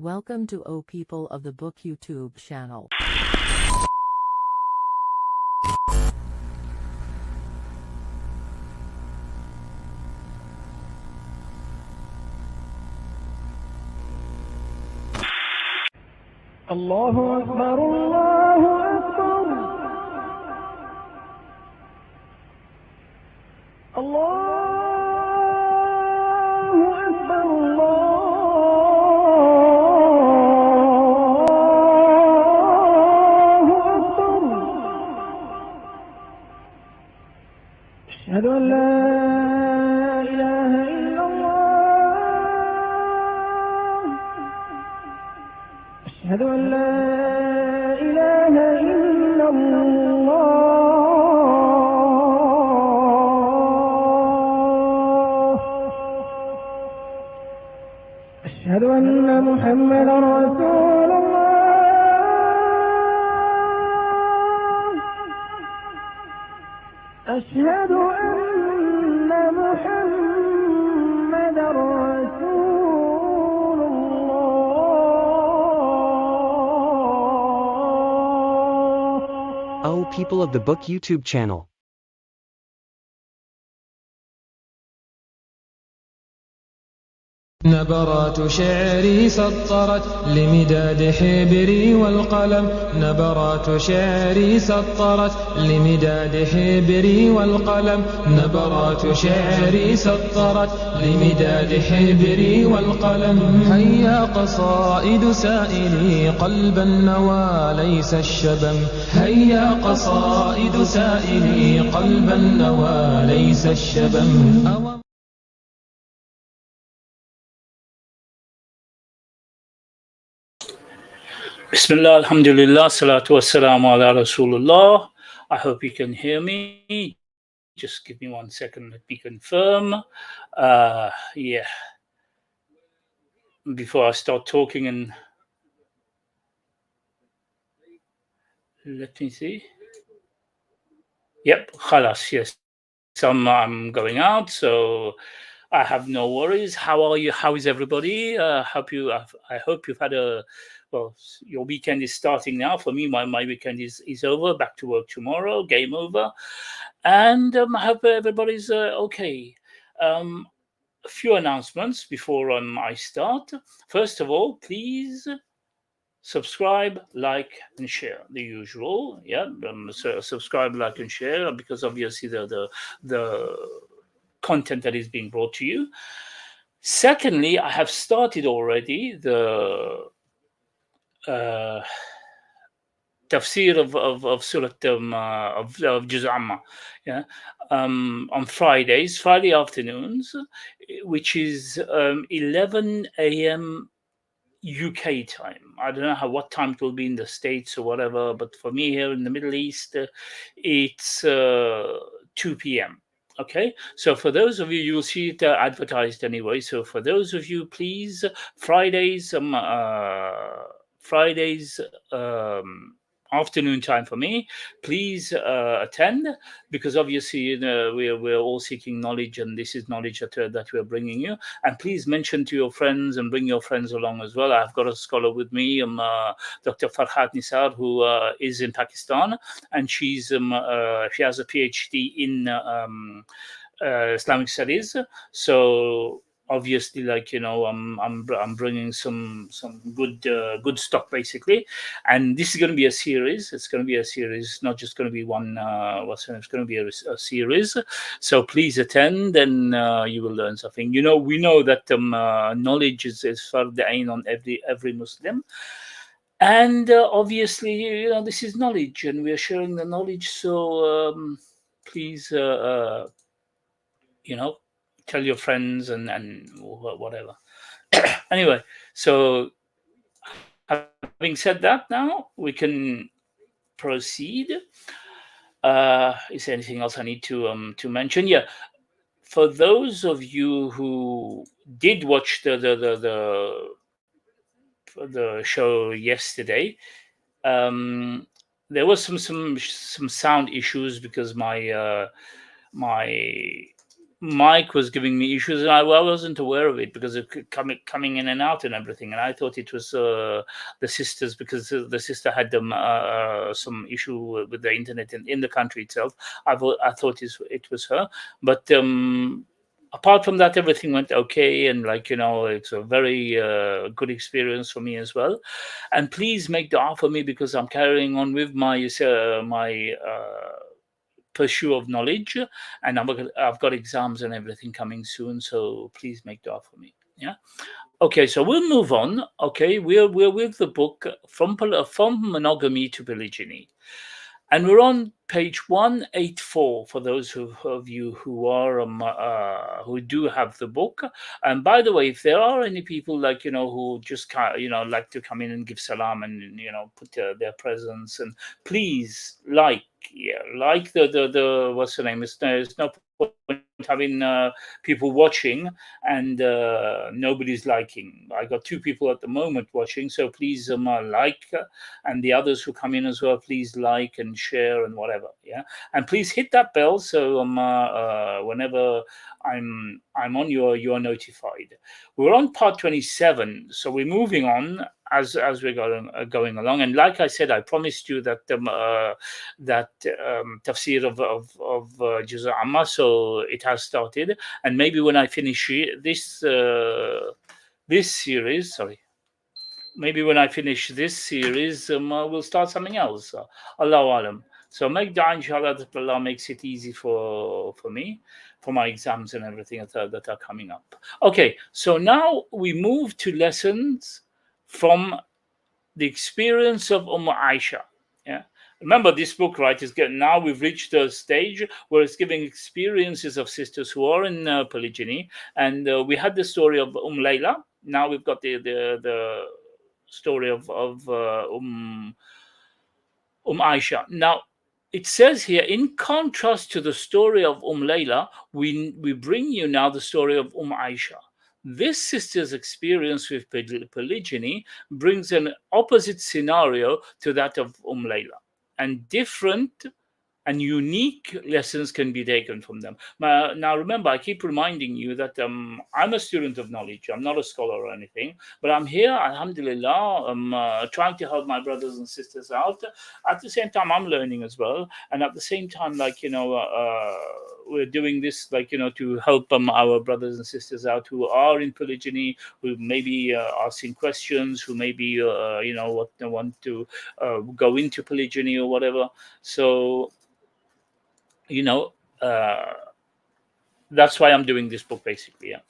Welcome to O People of the Book YouTube channel. الله أكبر الله أكبر الله أكبر الله أكبر أشهد أن لا إله إلا الله أشهد أن لا إله إلا الله أشهد أن محمدا رسول الله أشهد أن محمدا رسول الله. O People of the Book YouTube channel. نبرات شعري سطرت لمداد حبري والقلم نبرات شعري سطرت لمداد حبري والقلم نبرات شعري سطرت لمداد حبري والقلم هيا قصائد سائلي قلب النوى ليس الشبم هيا قصائد سائلي قلب النوى ليس الشبم Bismillah, alhamdulillah, salatu wassalamu ala rasulullah. I hope you can hear me. Just give me 1 second, let me confirm. Yeah. Before I start talking, and let me see. Yep, khalas, yes. I'm going out, so I have no worries. How are you? How is everybody? I hope you've had your weekend is starting now. For me, my weekend is over. Back to work tomorrow. Game over. And I hope everybody's okay. A few announcements before I start. First of all, please subscribe, like, and share. The usual, yeah. So subscribe, like, and share, because obviously the content that is being brought to you. Secondly, I have started already the tafsir of Surah of Juz Amma, yeah, on Friday afternoons, which is 11 a.m. UK time. I don't know what time it will be in the States or whatever, but for me here in the Middle East, it's 2 p.m. Okay, so for those of you, you will see it advertised anyway. So for those of you, please, Fridays, afternoon time for me, please attend, because obviously we're all seeking knowledge, and this is knowledge that we're bringing you. And please mention to your friends and bring your friends along as well. I've got a scholar with me, Dr. Farhat Nisar, who is in Pakistan, and she has a PhD in Islamic studies. So obviously, I'm bringing some good stock basically, and this is going to be a series. It's going to be a series, not just going to be one. It's going to be a series. So please attend, and you will learn something. We know that knowledge is fard ain on every Muslim, and obviously, this is knowledge, and we are sharing the knowledge. So please, tell your friends and whatever. Anyway, so having said that, now we can proceed. Is there anything else I need to mention? Yeah, for those of you who did watch the show yesterday, there was some sound issues because my Mike was giving me issues, and I wasn't aware of it because it coming in and out and everything. And I thought it was the sisters, because the sister had some issue with the internet in the country itself. I thought it was her, but apart from that, everything went okay, and it's a very good experience for me as well. And please make dua for me, because I'm carrying on with my pursuit of knowledge, and I've got exams and everything coming soon, so please make dua for me. Yeah. Okay, so we'll move on. Okay, we're with the book from Monogamy to Polygyny, and we're on page 184 for those of you who are who do have the book. And by the way, if there are any people who just like to come in and give salam and put their presence, and please like the what's the name? There's no point having people watching and nobody's liking. I got 2 people at the moment watching, so please like, and the others who come in as well, please like and share and whatever. Yeah, and please hit that bell so whenever I'm on, you are notified. We're on part 27, so we're moving on as we're going along. And like I said, I promised you that tafsir of Juz Amma, so it has started. And maybe when I finish this series, sorry, maybe when I finish this series, we'll start something else. Allahu Alam. So make dua, inshallah, that Allah makes it easy for me, for my exams and everything that are coming up. Okay, so now we move to lessons from the experience of Aisha. Yeah. Remember, this book, right, is getting, now we've reached a stage where it's giving experiences of sisters who are in polygyny, and we had the story of Layla. Now we've got the story of Aisha. Now, it says here, in contrast to the story of Layla, we bring you now the story of Aisha. This sister's experience with polygyny brings an opposite scenario to that of Layla, and different and unique lessons can be taken from them. Now, remember, I keep reminding you that I'm a student of knowledge. I'm not a scholar or anything, but I'm here, alhamdulillah, I'm trying to help my brothers and sisters out. At the same time, I'm learning as well. And at the same time, we're doing this, to help our brothers and sisters out who are in polygyny, who maybe asking questions, who maybe, want to go into polygyny or whatever. So, that's why I'm doing this book, basically. Yeah.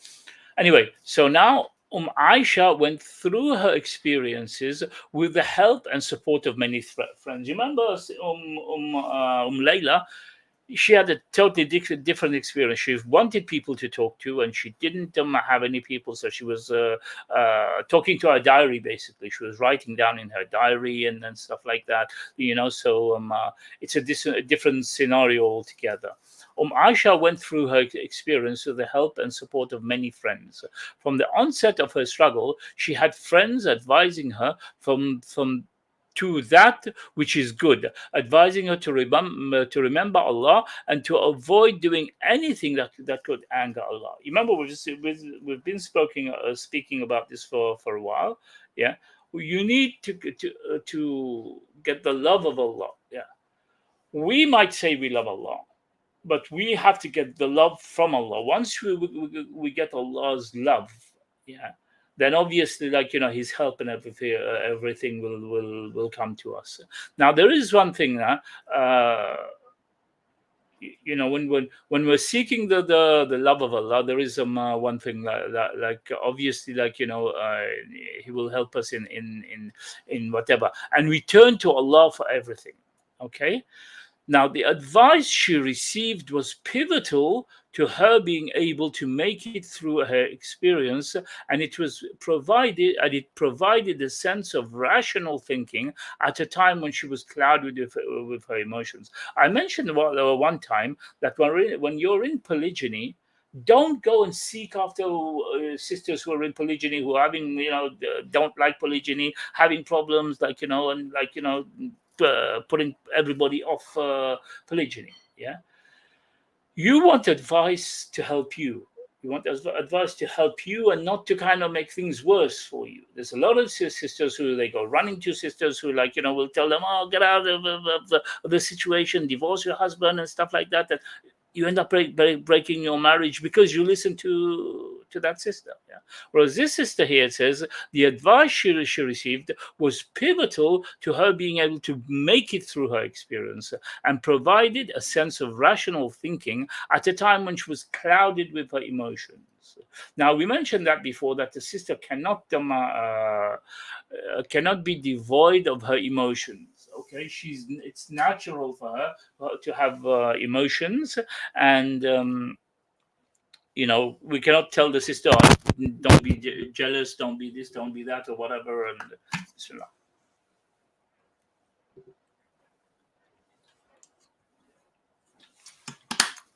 Anyway, so now Aisha went through her experiences with the help and support of many friends. You remember Layla? She had a totally different experience. She wanted people to talk to, and she didn't have any people. So she was talking to her diary, basically. She was writing down in her diary and stuff like that. So it's a different scenario altogether. Aisha went through her experience with the help and support of many friends. From the onset of her struggle, she had friends advising her to that which is good, advising her to remember Allah and to avoid doing anything that could anger Allah. You remember, we've been speaking about this for a while. Yeah, you need to get the love of Allah. Yeah, we might say we love Allah, but we have to get the love from Allah. Once we get Allah's love, yeah, then obviously, His help and everything will come to us. Now, there is one thing that when we're seeking the love of Allah, there is one thing that obviously, He will help us in whatever, and we turn to Allah for everything. Okay. Now, the advice she received was pivotal to her being able to make it through her experience, and it provided a sense of rational thinking at a time when she was clouded with her emotions. I mentioned one time that when you're in polygyny, don't go and seek after sisters who are in polygyny, who are having, don't like polygyny, having problems, putting everybody off polygyny. Yeah, You want advice to help you. You want advice to help you and not to kind of make things worse for you. There's a lot of sisters who they go running to sisters who, like, will tell them, oh, get out of the situation, divorce your husband and stuff like that. That you end up breaking your marriage because you listen to that sister. Yeah. Whereas this sister here says the advice she received was pivotal to her being able to make it through her experience and provided a sense of rational thinking at a time when she was clouded with her emotions. Now, we mentioned that before, that the sister cannot be devoid of her emotions. Okay, it's natural for her to have emotions, and we cannot tell the sister, oh, don't be jealous, don't be this, don't be that, or whatever, and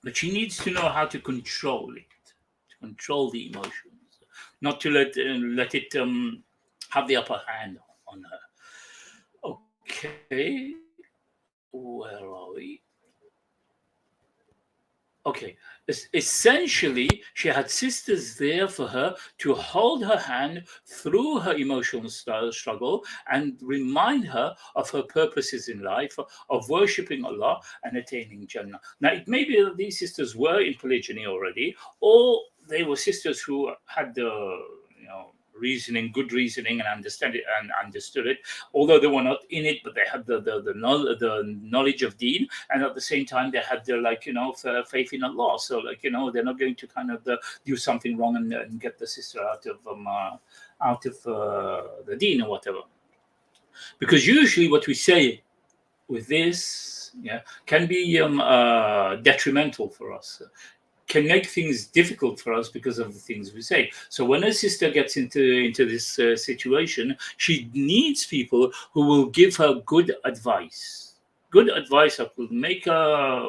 but she needs to know how to control it, to control the emotions, not to let it have the upper hand on her. Okay, where are we? Okay, essentially, she had sisters there for her to hold her hand through her emotional struggle and remind her of her purposes in life, of worshipping Allah and attaining Jannah. Now, it may be that these sisters were in polygyny already, or they were sisters who had the good reasoning and understood it, although they were not in it, but they had the knowledge of Deen, and at the same time they had their faith in Allah. So they're not going to kind of do something wrong and get the sister out of the Deen or whatever. Because usually what we say with this can be detrimental for us, can make things difficult for us because of the things we say. So when a sister gets into this situation, she needs people who will give her good advice. Good advice that will make her,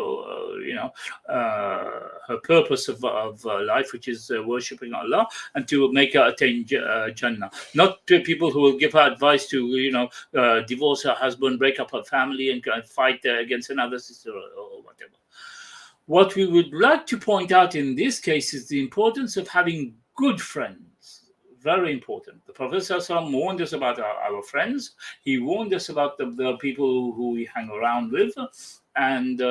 her purpose of life, which is worshipping Allah, and to make her attain Jannah. Not to people who will give her advice to, divorce her husband, break up her family, and fight against another sister or whatever. What we would like to point out in this case is the importance of having good friends. Very important. The Prophet ﷺ warned us about our friends. He warned us about the people who we hang around with, and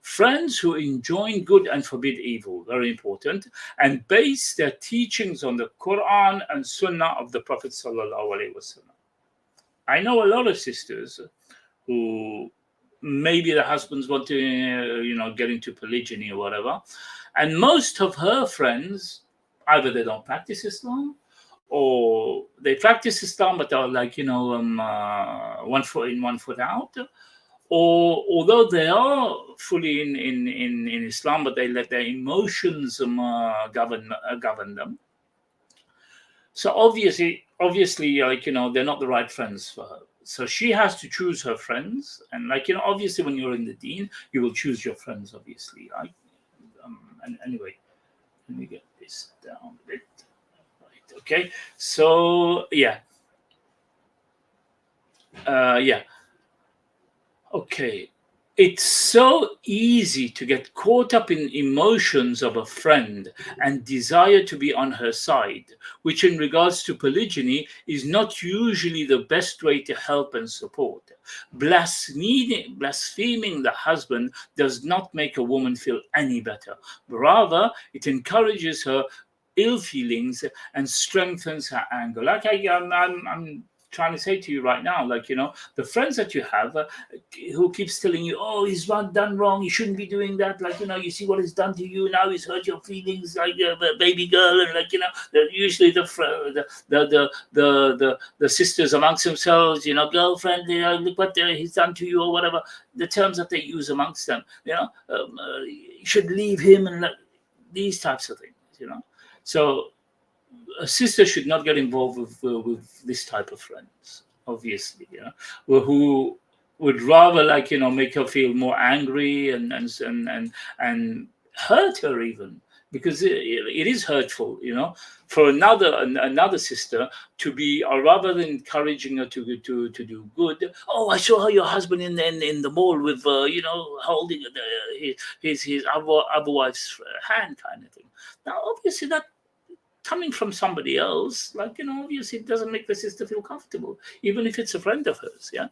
friends who enjoin good and forbid evil. Very important. And base their teachings on the Quran and Sunnah of the Prophet ﷺ. I know a lot of sisters who maybe the husbands want to, get into polygyny or whatever. And most of her friends, either they don't practice Islam, or they practice Islam, but are like, one foot in, one foot out. Or although they are fully in Islam, but they let their emotions govern them. So obviously, they're not the right friends for her. So she has to choose her friends, and obviously, when you're in the Deen, you will choose your friends, obviously. Right? And anyway, let me get this down a bit. Right. Okay. So yeah. Okay. It's so easy to get caught up in emotions of a friend and desire to be on her side, which in regards to polygyny is not usually the best way to help and support. Blaspheming the husband does not make a woman feel any better. Rather, it encourages her ill feelings and strengthens her anger. Like I'm trying to say to you right now, the friends that you have who keeps telling you, oh, he's done wrong, you shouldn't be doing that, you see what he's done to you, now he's hurt your feelings, like a baby girl, and usually the sisters amongst themselves, girlfriend, look what he's done to you, or whatever, the terms that they use amongst them, you should leave him, and these types of things, So a sister should not get involved with this type of friends, obviously, who would rather make her feel more angry and hurt her even, because it is hurtful, for another sister to be, or rather than encouraging her to do good. Oh, I saw your husband in the mall with holding his other wife's hand, kind of thing. Now, obviously, that coming from somebody else, obviously, it doesn't make the sister feel comfortable, even if it's a friend of hers. Yeah.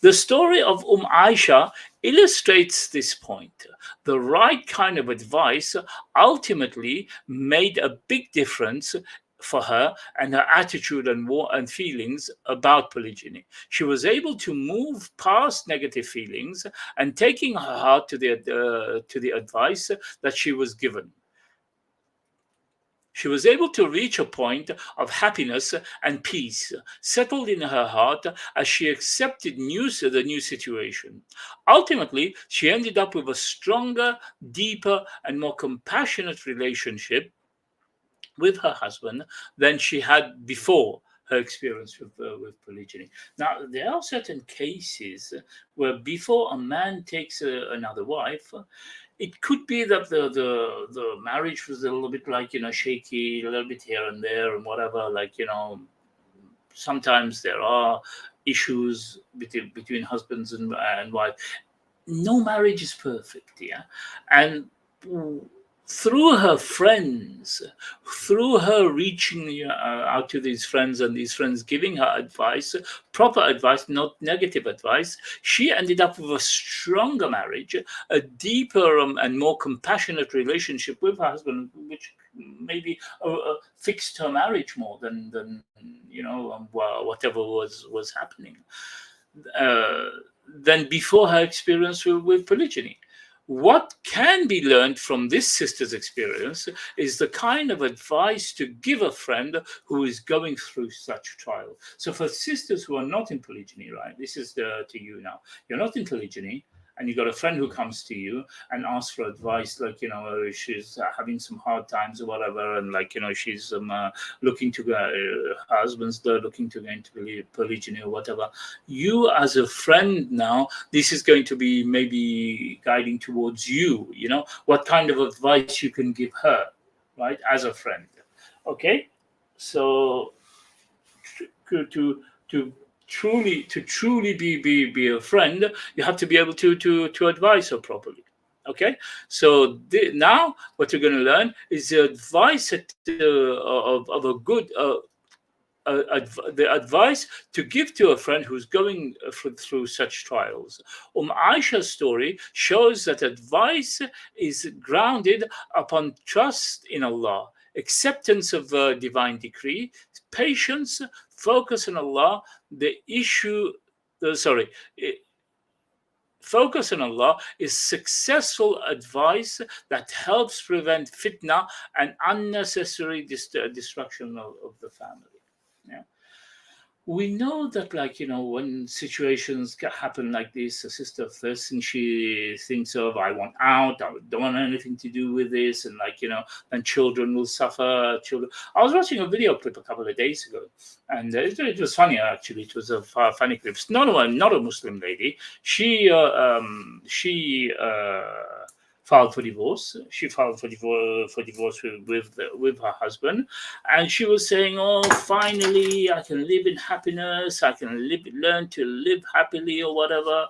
The story of Aisha illustrates this point. The right kind of advice ultimately made a big difference for her and her attitude and feelings about polygyny. She was able to move past negative feelings and taking her heart to the advice that she was given. She was able to reach a point of happiness and peace settled in her heart as she accepted the new situation. Ultimately, she ended up with a stronger, deeper, and more compassionate relationship with her husband than she had before her experience with polygyny. Now, there are certain cases where before a man takes another wife, it could be that the marriage was a little bit shaky, a little bit here and there and whatever. Sometimes there are issues between husbands and wife. No marriage is perfect, yeah, and through her friends, through her reaching out to these friends and these friends giving her advice, proper advice, not negative advice, she ended up with a stronger marriage, a deeper and more compassionate relationship with her husband, which maybe fixed her marriage more than whatever was happening than before her experience with polygyny. What can be learned from this sister's experience is the kind of advice to give a friend who is going through such trial. So for sisters who are not in polygyny, right, this is to you now. You're not in polygyny, and you got a friend who comes to you and asks for advice, she's having some hard times or whatever, and she's looking to her husband's looking to go into polygyny or whatever. You as a friend now, this is going to be maybe guiding towards you, what kind of advice you can give her, right, as a friend. Okay, so to truly be a friend, you have to be able to advise her properly. Okay, so now what you're going to learn is the advice of a good the advice to give to a friend who's going through such trials. Aisha's story shows that advice is grounded upon trust in Allah, acceptance of divine decree, patience, focus on Allah. Focus on Allah is successful advice that helps prevent fitna and unnecessary destruction of the family. Yeah. We know that, when situations happen like this, a sister, first thing she thinks of, I want out, I don't want anything to do with this, and then children will suffer. I was watching a video clip a couple of days ago, and it was funny, actually. It was a funny clip. It's not a Muslim lady. She filed for divorce. She filed for divorce with her husband, and she was saying, "Oh, finally, I can live in happiness. I can learn to live happily, or whatever."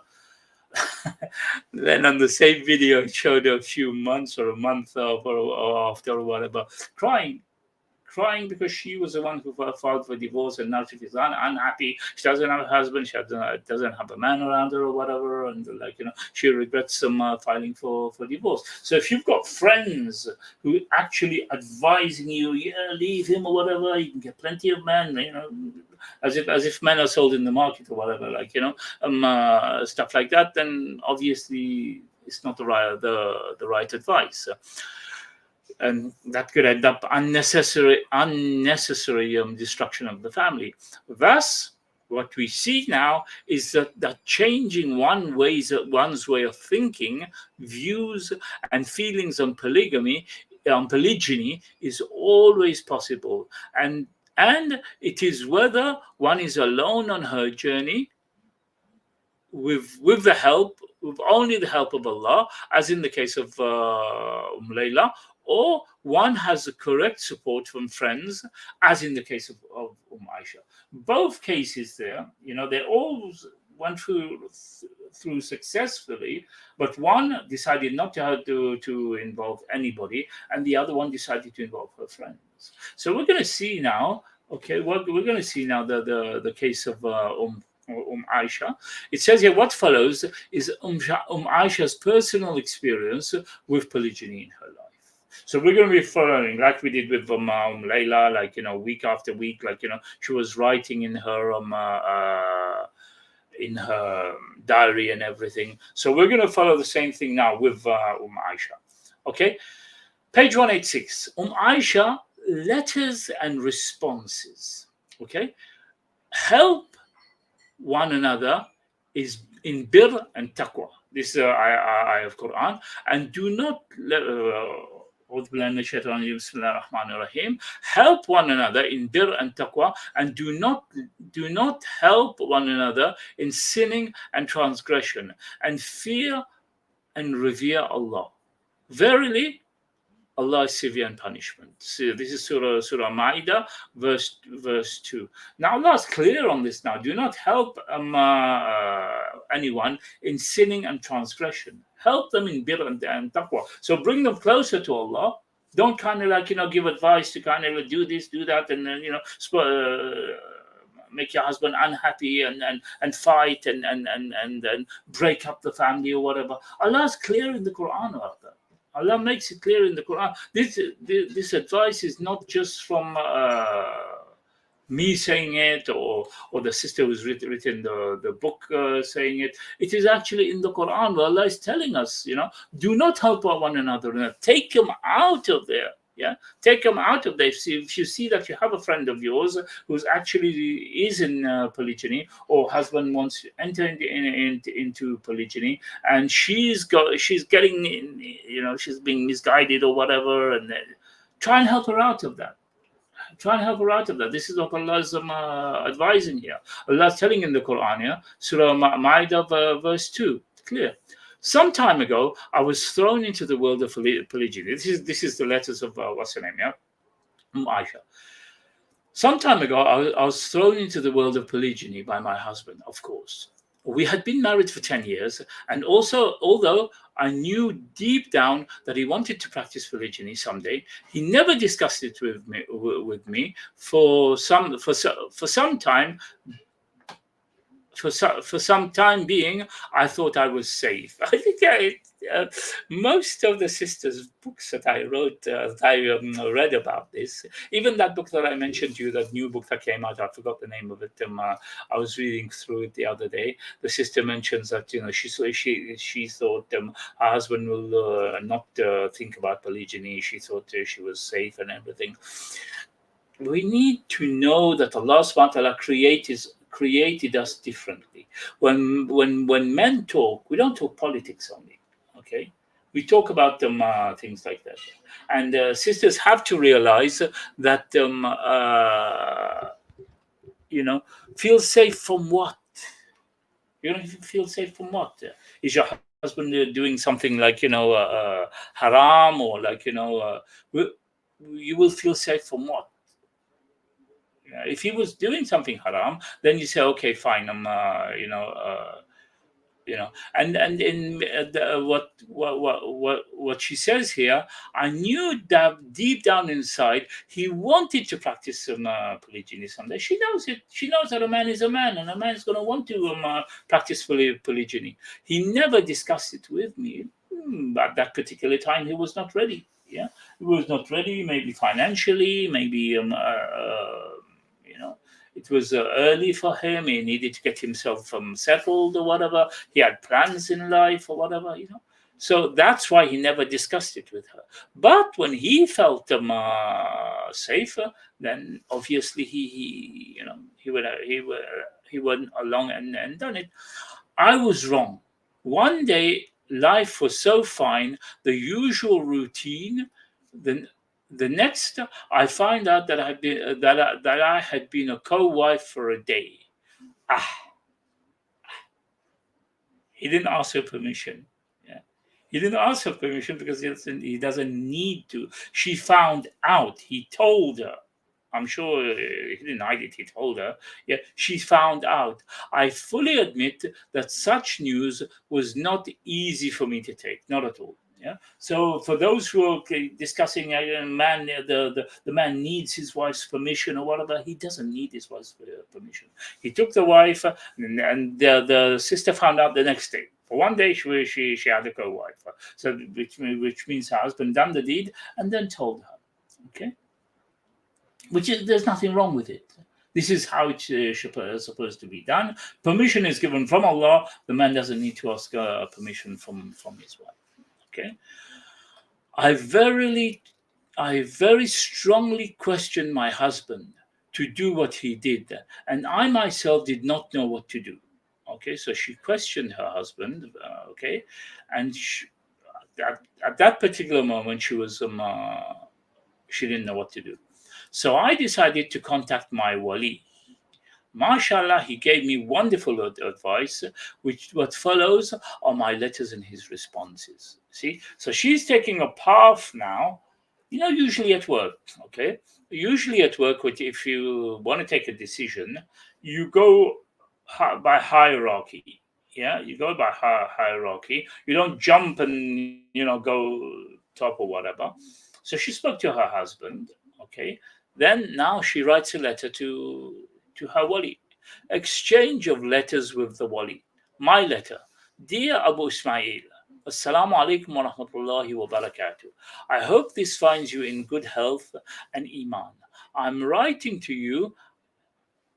Then on the same video, it showed a few months or a month or after or whatever, crying because she was the one who filed for divorce, and now she's unhappy. She doesn't have a husband. She doesn't have a man around her or whatever, and she regrets filing for divorce. So if you've got friends who actually advising you, yeah, leave him or whatever, you can get plenty of men, as if men are sold in the market or whatever, stuff like that, then obviously it's not the right advice. And that could end up unnecessary destruction of the family. Thus, what we see now is that changing one's way of thinking, views, and feelings on polygyny is always possible, and it is whether one is alone on her journey with only the help of Allah, as in the case of Layla, or one has the correct support from friends, as in the case of Aisha. Both cases there, they all went through successfully, but one decided not to involve anybody, and the other one decided to involve her friends. So we're going to see now. Okay, we're going to see now the case of Aisha. It says here what follows is Aisha's personal experience with polygyny in her life. So we're going to be following, like we did with Layla, like week after week, like she was writing in her diary and everything. So we're going to follow the same thing now with Aisha. Okay, page 186. Aisha, letters and responses. Okay, help one another is in bir and taqwa. This is ayah of Quran. And do not help one another in bir and taqwa, and do not help one another in sinning and transgression, and fear and revere Allah. Verily, Allah is severe in punishment. So this is Surah Ma'idah, verse 2. Now Allah is clear on this now. Do not help anyone in sinning and transgression. Help them in bir and taqwa. So bring them closer to Allah. Don't kind of give advice to kind of do this, do that, and then make your husband unhappy and fight and break up the family or whatever. Allah is clear in the Quran about that. Allah makes it clear in the Quran. This advice is not just from me saying it, or the sister who's written the book saying it. It is actually in the Quran where Allah is telling us, do not help one another. Take them out of there. Yeah, take them out of there. If you see that you have a friend of yours who's actually is in polygyny, or husband wants to enter into polygyny, and she's getting, she's being misguided or whatever, and try and help her out of that. Try and help her out of that. This is what Allah is advising here. Allah is telling in the Quran, yeah, Surah Ma'idah, verse 2, clear. Some time ago, I was thrown into the world of polygyny. This is the letters of what's her name, yeah, Aisha. Some time ago, I was thrown into the world of polygyny by my husband. Of course, we had been married for 10 years, and also, although I knew deep down that he wanted to practice polygyny someday, he never discussed it with me for some time. For some time being, I thought I was safe. I think most of the sisters' books that I wrote, read about this, even that book that I mentioned to you, that new book that came out, I forgot the name of it. I was reading through it the other day. The sister mentions that she thought her husband will not think about polygyny. She thought she was safe and everything. We need to know that Allah subhanahu wa ta'ala created us differently. When men talk, we don't talk politics only. Okay, we talk about things like that. And sisters have to realize that feel safe from what? Feel safe from what? Is your husband doing something like haram, or you will feel safe from what? If he was doing something haram, then you say, okay, fine, and in what she says here, I knew that deep down inside he wanted to practice some polygyny someday. She knows it. She knows that a man is a man, and a man is going to want to practice polygyny. He never discussed it with me. At that particular time, he was not ready. Yeah, he was not ready. Maybe financially, maybe it was early for him. He needed to get himself settled or whatever. He had plans in life or whatever, So that's why he never discussed it with her. But when he felt safer, then obviously he went along and done it. I was wrong. One day, life was so fine, the usual routine. The next, I find out that I had been a co-wife for a day. He didn't ask her permission. Yeah, He didn't ask her permission because he doesn't need to. She found out. He told her. I'm sure he didn't hide it. He told her. Yeah, she found out. I fully admit that such news was not easy for me to take. Not at all. Yeah. So for those who are discussing man, the man needs his wife's permission or whatever, he doesn't need his wife's permission. He took the wife, and the sister found out the next day. For one day, she had a co-wife, so which means her husband done the deed and then told her. Okay, there's nothing wrong with it. This is how it's supposed to be done. Permission is given from Allah. The man doesn't need to ask permission from his wife. Okay, I very strongly question my husband to do what he did, and I myself did not know what to do. Okay, so she questioned her husband. Okay, and at that particular moment, she didn't know what to do. So I decided to contact my wali. MashaAllah, he gave me wonderful advice, which what follows are my letters and his responses. See, so she's taking a path now, usually at work, okay? Usually at work, if you want to take a decision, you go by hierarchy. Yeah, you go by hierarchy. You don't jump and, go top or whatever. So she spoke to her husband, okay? Then now she writes a letter to her wali. Exchange of letters with the wali. My letter. Dear Abu Ismail, Assalamu alaikum wa rahmatullahi wa barakatuh. I hope this finds you in good health and iman. I'm writing to you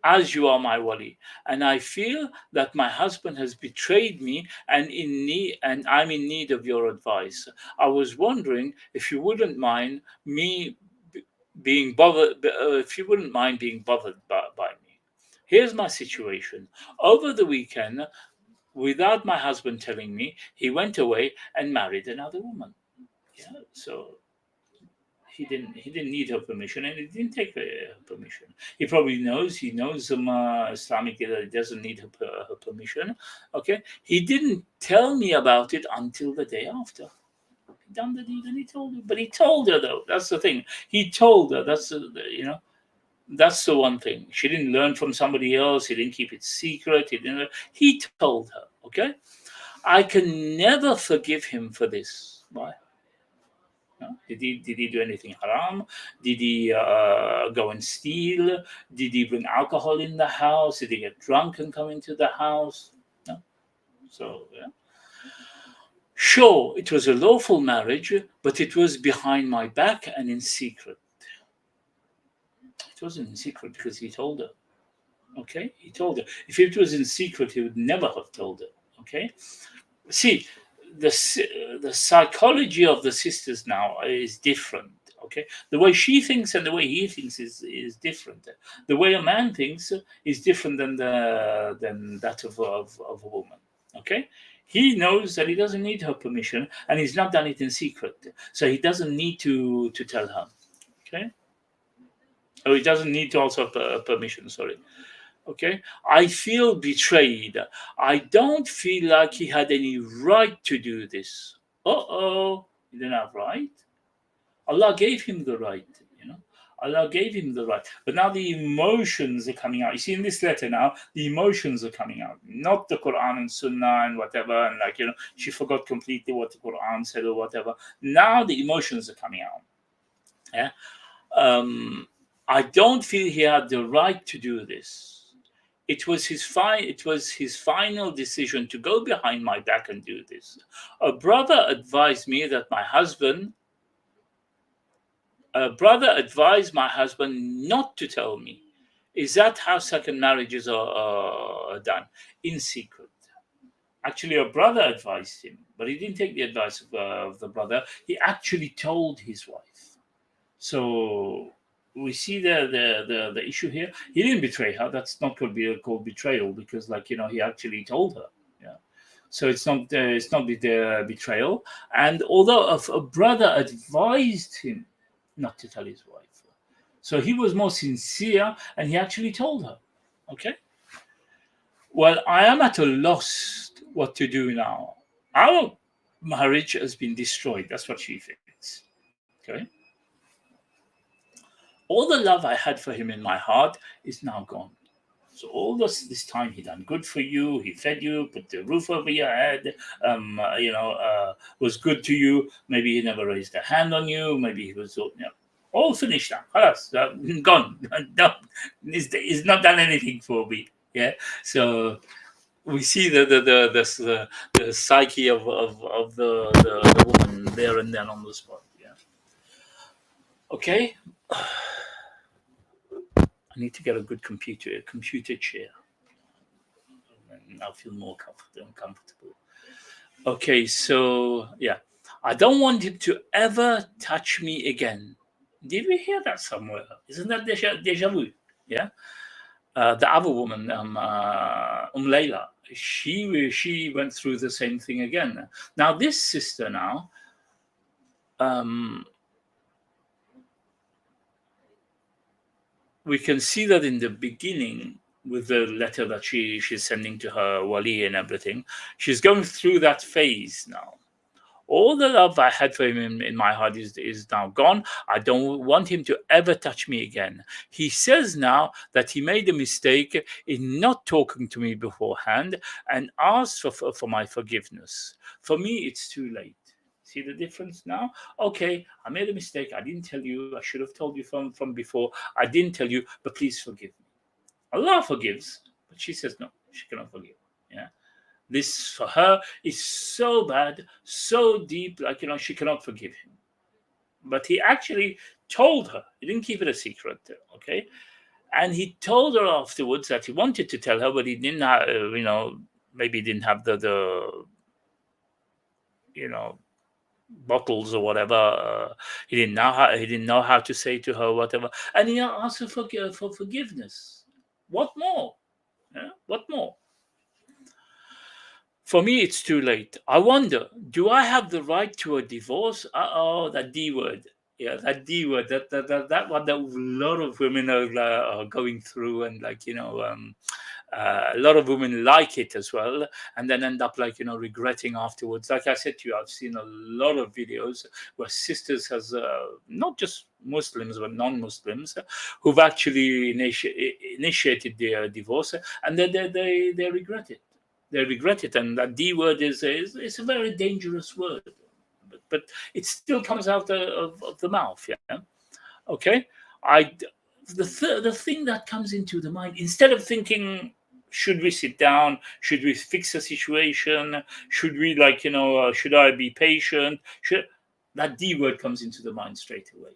as you are my wali, and I feel that my husband has betrayed me and I'm in need of your advice. I was wondering if you wouldn't mind being bothered by me. Here's my situation. Over the weekend, without my husband telling me, he went away and married another woman. Yeah, so he didn't need her permission, and he didn't take her permission. He probably knows. He knows Islamic that he doesn't need her permission. Okay, he didn't tell me about it until the day after. He done the deed and he told her. But he told her though. That's the thing. He told her. That's That's the one thing. She didn't learn from somebody else. He didn't keep it secret. He told her. Okay, I can never forgive him for this. Why? No? Did he do anything haram? Did he go and steal? Did he bring alcohol in the house? Did he get drunk and come into the house? No. So yeah. Sure, it was a lawful marriage, but it was behind my back and in secret. It wasn't in secret because he told her. Okay, he told her. If it was in secret, he would never have told her. Okay, see, the psychology of the sisters now is different. Okay, the way she thinks and the way he thinks is different. The way a man thinks is different than that of a woman. Okay, he knows that he doesn't need her permission, and he's not done it in secret, so he doesn't need to tell her. Okay, he doesn't need to also have permission. Sorry. Okay, I feel betrayed. I don't feel like he had any right to do this. He didn't have right. Allah gave him the right, Allah gave him the right. But now the emotions are coming out. You see, in this letter now, the emotions are coming out, not the Quran and Sunnah and whatever. And she forgot completely what the Quran said or whatever. Now the emotions are coming out. Yeah. I don't feel he had the right to do this. It was his final decision to go behind my back and do this. A brother advised my husband not to tell me. Is that how second marriages are done? In secret. Actually, a brother advised him, but he didn't take the advice of the brother. He actually told his wife. So we see the issue here. He didn't betray her. That's not called betrayal because, he actually told her. Yeah. So it's not the betrayal. And although a brother advised him not to tell his wife, so he was more sincere, and he actually told her. Okay. Well, I am at a loss what to do now. marriage has been destroyed. That's what she thinks. Okay. All the love I had for him in my heart is now gone. So all this time he done good for you. He fed you, put the roof over your head. Was good to you. Maybe he never raised a hand on you. Maybe he was all finished now. Gone. Done. He's not done anything for me. Yeah. So we see the psyche of the woman there and then on the spot. Yeah. Okay. I need to get a good computer chair. And I'll feel more comfortable. Okay, so yeah. I don't want him to ever touch me again. Did we hear that somewhere? Isn't that deja vu? Yeah. The other woman, Layla, she went through the same thing again. Now this sister now, we can see that in the beginning with the letter that she's sending to her wali and everything, she's going through that phase now. All the love I had for him in my heart is now gone. I don't want him to ever touch me again. He says now that he made a mistake in not talking to me beforehand and asked for my forgiveness. For me, it's too late. See the difference now? Okay, I made a mistake. I didn't tell you. I should have told you from before. I didn't tell you, but please forgive me. Allah forgives, but she says no, she cannot forgive. Yeah. This for her is so bad, so deep, she cannot forgive him. But he actually told her. He didn't keep it a secret, okay? And he told her afterwards that he wanted to tell her, but he didn't have, maybe he didn't have the bottles or whatever. He didn't know how to say to her whatever, and he asked her for forgiveness. What more? Yeah? What more? For me, it's too late. I wonder, do I have the right to a divorce? That D word. Yeah, that D word. That one that a lot of women are going through, and a lot of women like it as well, and then end up regretting afterwards. Like I said to you, I've seen a lot of videos where sisters has not just Muslims but non-Muslims who've actually initiated their divorce, and then they regret it. They regret it, and that D word is a very dangerous word, but it still comes out of the mouth. Yeah, okay. The thing that comes into the mind, instead of thinking, should we sit down? Should we fix the situation? Should we should I be patient? That D word comes into the mind straight away.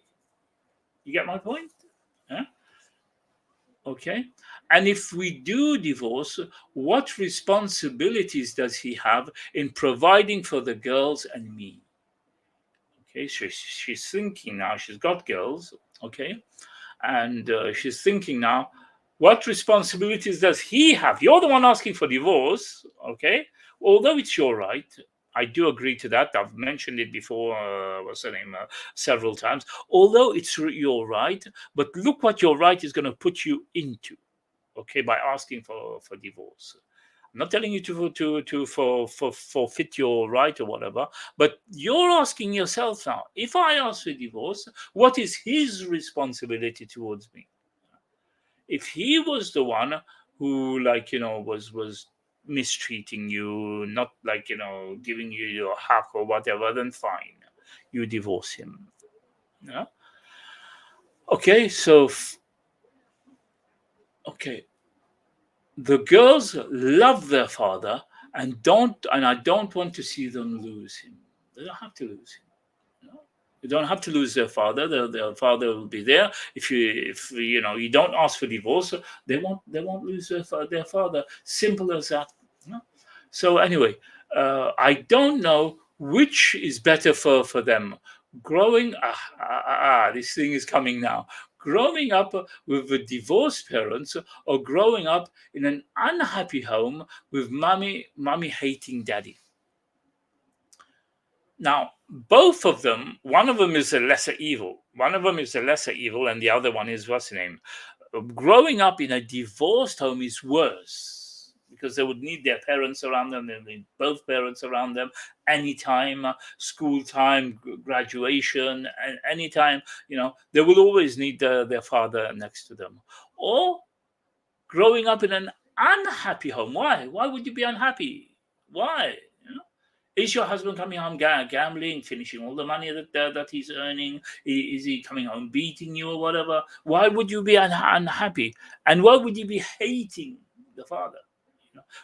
You get my point? Yeah? Okay. And if we do divorce, what responsibilities does he have in providing for the girls and me? Okay, so she's thinking now, she's got girls, okay, and she's thinking now, what responsibilities does he have? You're the one asking for divorce, okay? Although it's your right, I do agree to that. I've mentioned it before, what's her name, several times. Although it's your right, but look what your right is going to put you into, okay, by asking for divorce. I'm not telling you to forfeit your right or whatever, but you're asking yourself now, if I ask for divorce, what is his responsibility towards me? If he was the one who was mistreating you, not giving you your haq or whatever, then fine, you divorce him. Yeah. Okay, so okay. The girls love their father and I don't want to see them lose him. They don't have to lose him. You don't have to lose their father. Their father will be there. If you don't ask for divorce, they won't lose their father. Simple as that. So anyway, I don't know which is better for them. Growing this thing is coming now. Growing up with the divorced parents, or growing up in an unhappy home with mommy hating daddy. Now, both of them, one of them is a lesser evil. One of them is a lesser evil, and the other one is, what's the name? Growing up in a divorced home is worse. because they would need their parents around them. They need both parents around them anytime, school time, graduation, and anytime. They will always need their father next to them. Or growing up in an unhappy home. Why would you be unhappy? Why? Is your husband coming home gambling, finishing all the money that he's earning? Is he coming home beating you or whatever? Why would you be unhappy? And why would you be hating the father?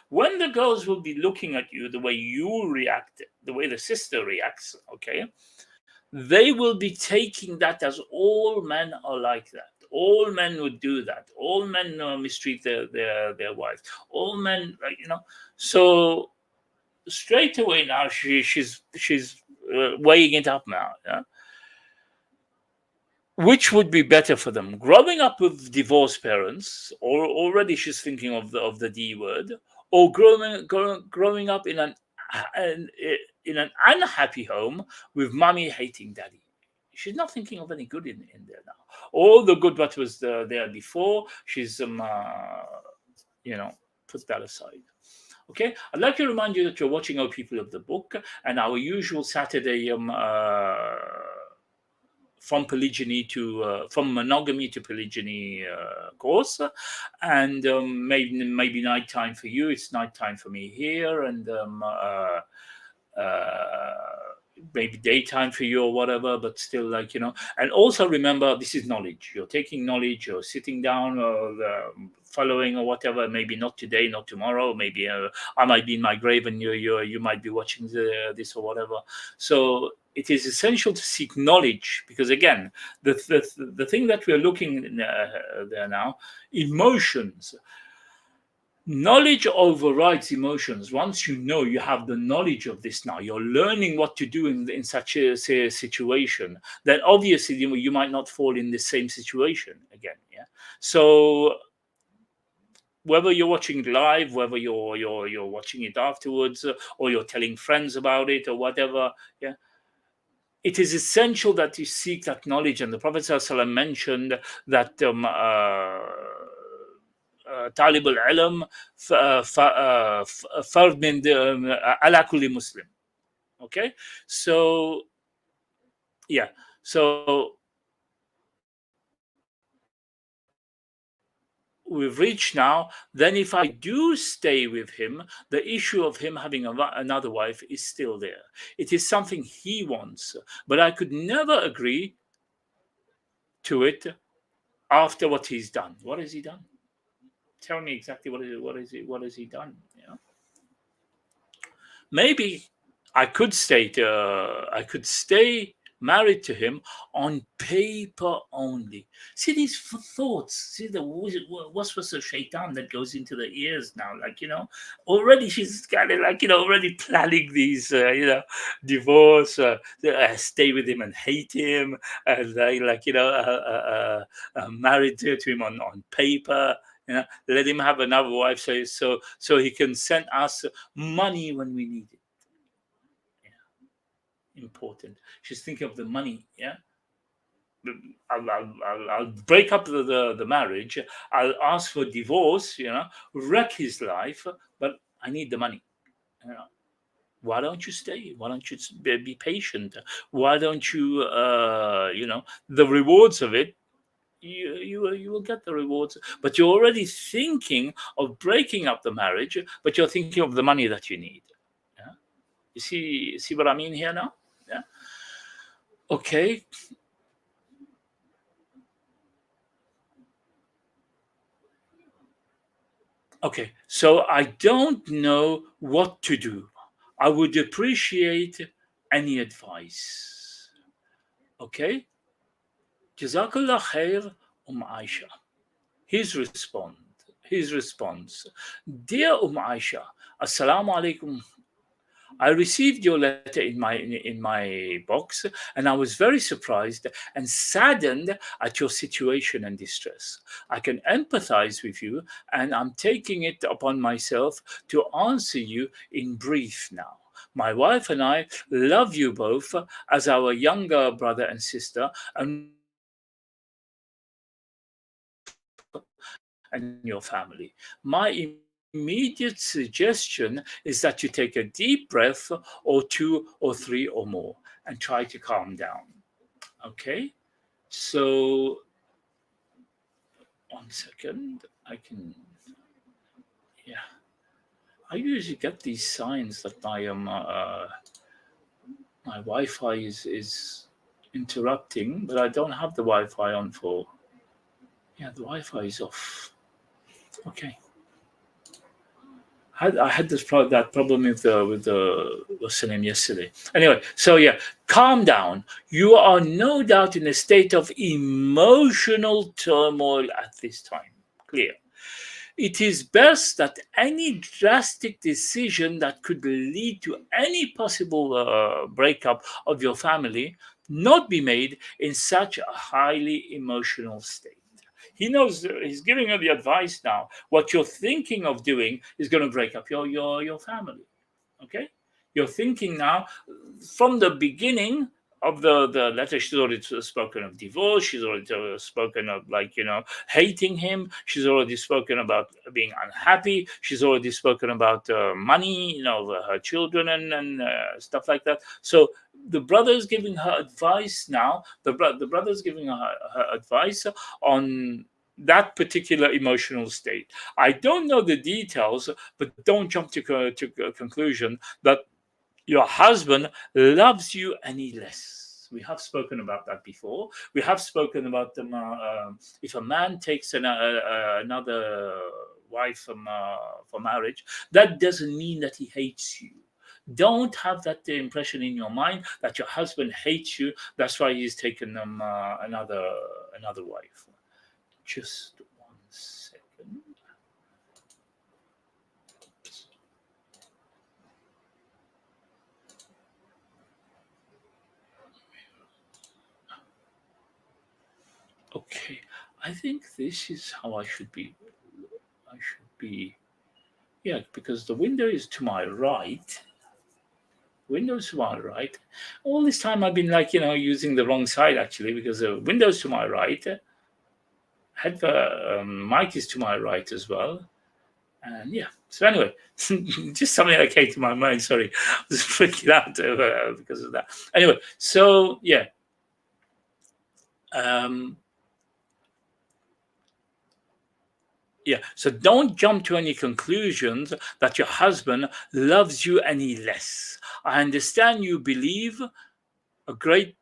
When the girls will be looking at you the way you react, the way the sister reacts, okay, they will be taking that as all men are like that. All men would do that. All men mistreat their wives. All men, So straight away now she's weighing it up now. Yeah? Which would be better for them? Growing up with divorced parents, or already she's thinking of the D word, or growing up in an unhappy home with mommy hating daddy. She's not thinking of any good in there now. All the good that was there before, she's put that aside. Okay, I'd like to remind you that you're watching our People of the Book and our usual Saturday from monogamy to polygyny course, and maybe nighttime for you. It's nighttime for me here, and maybe daytime for you or whatever, but still, and also remember, this is knowledge. You're taking knowledge, you're sitting down or following or whatever. Maybe not today, not tomorrow. Maybe I might be in my grave and you might be watching this or whatever. So it is essential to seek knowledge, because again, the thing that we're looking there now, emotions. Knowledge overrides emotions. Once you have the knowledge of this now, you're learning what to do in such a situation, then obviously you might not fall in the same situation again. Yeah. So whether you're watching live, whether you're watching it afterwards, or you're telling friends about it or whatever, yeah, it is essential that you seek that knowledge. And the Prophet ﷺ mentioned that طالب العلم فرد من على كل Muslim. Okay, so yeah, so we've reached now. Then if I do stay with him, the issue of him having another wife is still there. It is something he wants, but I could never agree to it after what he's done. What has he done? Tell me exactly what has he done? Yeah. Maybe I could stay married to him on paper only. See these thoughts. See the what's the shaitan that goes into the ears now? Already she's kind of already planning these, divorce. Stay with him and hate him, and married to him on paper. Let him have another wife, so he can send us money when we need it. Yeah. Important. She's thinking of the money. Yeah. I'll break up the marriage. I'll ask for divorce. Wreck his life, but I need the money. Why don't you stay? Why don't you be patient? Why don't you? The rewards of it. You will get the rewards, but you're already thinking of breaking up the marriage, but you're thinking of the money that you need. Yeah? You see what I mean here now? Yeah. Okay. Okay. So I don't know what to do. I would appreciate any advice. Okay. Jazakallah khair, Aisha. His response, dear Aisha, Assalamu alaikum. I received your letter in my box, and I was very surprised and saddened at your situation and distress. I can empathize with you, and I'm taking it upon myself to answer you in brief now. My wife and I love you both as our younger brother and sister, and your family. My immediate immediate suggestion is that you take a deep breath, or 2 or 3 or more, and try to calm down. Okay? So, 1 second. Yeah. I usually get these signs that my Wi-Fi is interrupting, but I don't have the Wi-Fi on for. Yeah, the Wi-Fi is off. Okay. I had that problem with the what's the name yesterday. Anyway, so yeah, calm down. You are no doubt in a state of emotional turmoil at this time. Clear. It is best that any drastic decision that could lead to any possible breakup of your family not be made in such a highly emotional state. He knows, he's giving you the advice now. What you're thinking of doing is going to break up your family. Okay? You're thinking now, from the beginning of the letter, she's already spoken of divorce. She's already spoken of, like, hating him. She's already spoken about being unhappy. She's already spoken about money, her children and stuff like that. So the brother's giving her advice now. The brother's giving her advice on that particular emotional state. I don't know the details, but don't jump to a conclusion that your husband loves you any less. We have spoken about that before. We have spoken about if a man takes another wife for marriage, that doesn't mean that he hates you. Don't have that impression in your mind that your husband hates you. That's why he's taken another wife. Just 1 second. Okay, I think this is how I should be. Yeah, because the window is to my right. Windows to my right. All this time I've been using the wrong side, actually, because the window's to my right. Mic is to my right as well. And yeah, so anyway, just something that came to my mind. Sorry, I was freaking out because of that. Anyway, so yeah. Yeah, so don't jump to any conclusions that your husband loves you any less. I understand you believe a great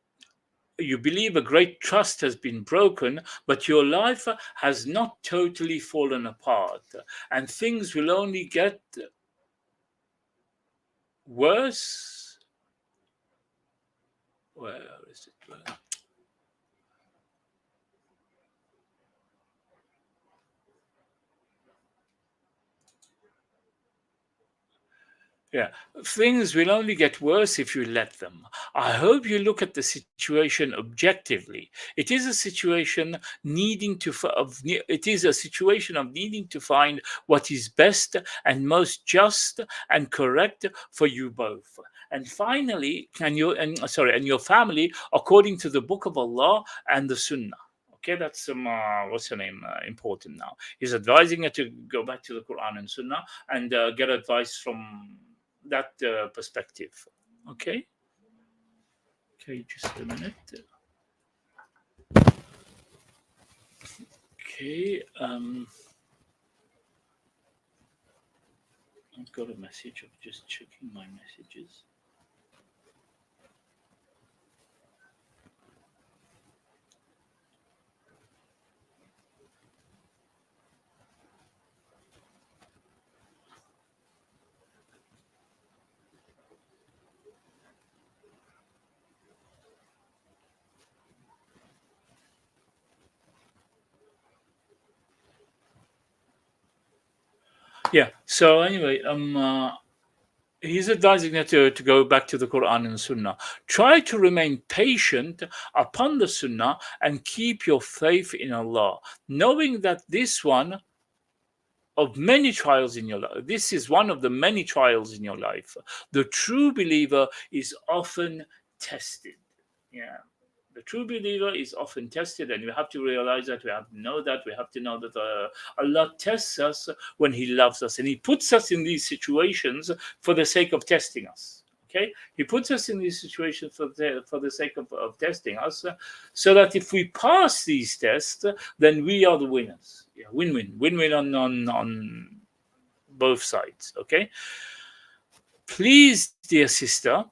trust has been broken, but your life has not totally fallen apart, and things will only get worse. Where is it? Yeah, things will only get worse if you let them. I hope you look at the situation objectively. It is a situation of needing to find what is best and most just and correct for you both. And finally, and your family, according to the Book of Allah and the Sunnah. Okay, that's what's her name? Important now. He's advising her to go back to the Quran and Sunnah and get advice from that perspective. Okay, just a minute. Okay, I've got a message. I'm just checking my messages. Yeah. So anyway, he's advising her to go back to the Quran and Sunnah. Try to remain patient upon the Sunnah and keep your faith in Allah, knowing that this is one of many trials in your life. This is one of the many trials in your life. The true believer is often tested. Yeah. The true believer is often tested, and we have to realize that. We have to know that. We have to know that Allah tests us when He loves us, and He puts us in these situations for the sake of testing us. Okay, He puts us in these situations for the sake of testing us, so that if we pass these tests, then we are the winners. Yeah, win-win on both sides. Okay, please, dear sister,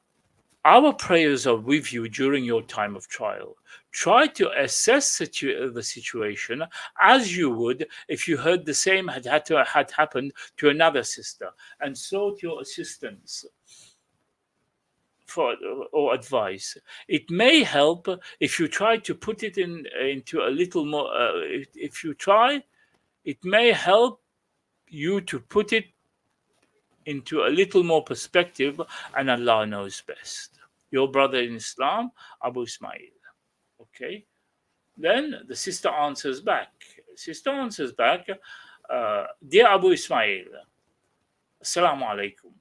our prayers are with you during your time of trial. Try to assess the situation as you would if you heard the same had happened to another sister, and sought your assistance for or advice. It may help if you try to put it into a little more. If you try, it may help you to put it into a little more perspective, and Allah knows best. Your brother in Islam, Abu Ismail. Okay. Then the sister answers back. Dear Abu Ismail, Assalamu alaikum.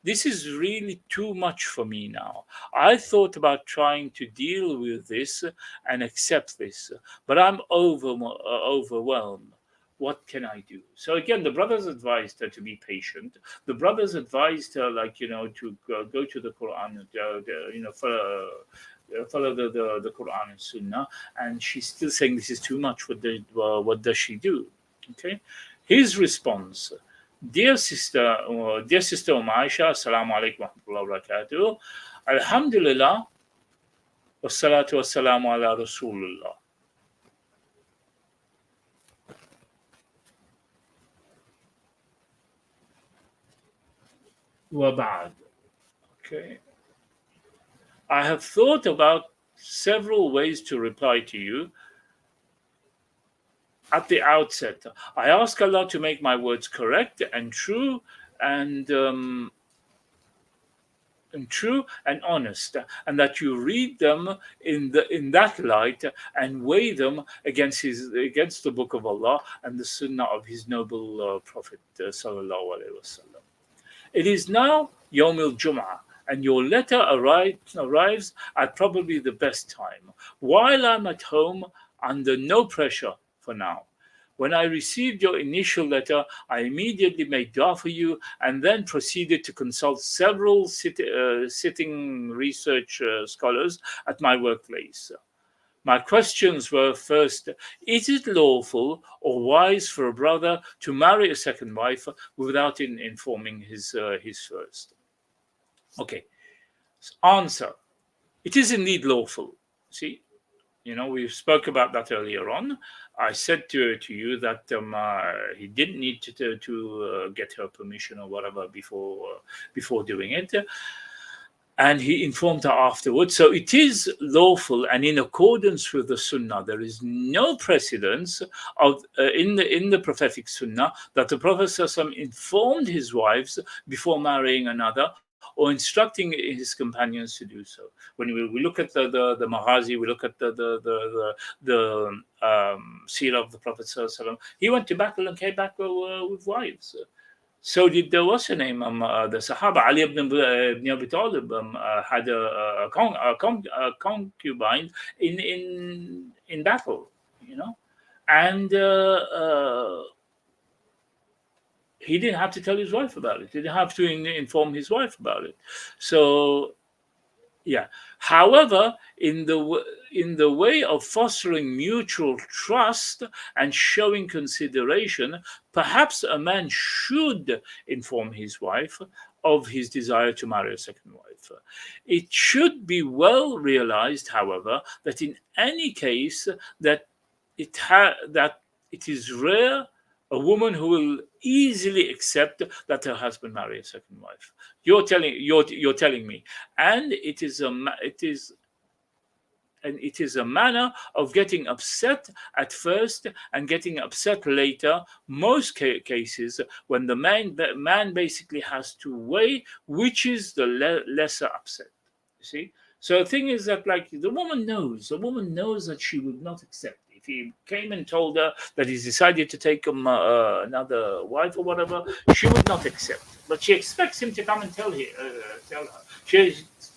This is really too much for me now. I thought about trying to deal with this and accept this, but I'm overwhelmed. What can I do? So again, the brothers advised her to be patient. The brothers advised her, to go to the Quran, follow the Quran and Sunnah. And she's still saying this is too much. What does she do? Okay, his response: Dear sister Aisha, Assalamu alaikum wa rahmatullahi wa barakatuh. Alhamdulillah, wassalatu wassalamu ala Rasulullah. Wabad. Okay. I have thought about several ways to reply to you. At the outset, I ask Allah to make my words correct and true and honest, and that you read them in that light and weigh them against the Book of Allah and the Sunnah of His noble Prophet sallallahu alaihi wasallam. It is now Yawm al-Jum'ah, and your letter arrives at probably the best time, while I'm at home under no pressure for now. When I received your initial letter, I immediately made dua for you and then proceeded to consult several sitting research scholars at my workplace. My questions were: first, is it lawful or wise for a brother to marry a second wife without informing his first? Okay. Answer: it is indeed lawful. See, we spoke about that earlier on. I said to you that he didn't need to get her permission or whatever before doing it. And he informed her afterwards. So it is lawful and in accordance with the Sunnah. There is no precedence of in the prophetic Sunnah that the Prophet ﷺ informed his wives before marrying another or instructing his companions to do so. When we look at the Maghazi, we look at the seerah of the Prophet ﷺ, he went to battle and came back with wives. So did what's her name? The Sahaba Ali ibn Abi Talib had a concubine in battle, and he didn't have to tell his wife about it. He didn't have to inform his wife about it. So, yeah. However, in the way of fostering mutual trust and showing consideration, perhaps a man should inform his wife of his desire to marry a second wife. It should be well realized, however, that in any case that it is rare a woman who will easily accept that her husband marry a second wife. You're telling me, and it is a manner of getting upset at first and getting upset later. Most cases when the man basically has to weigh which is the lesser upset. You see. So the thing is that the woman knows that she would not accept. If he came and told her that he's decided to take another wife or whatever, she would not accept. But she expects him to come and tell her.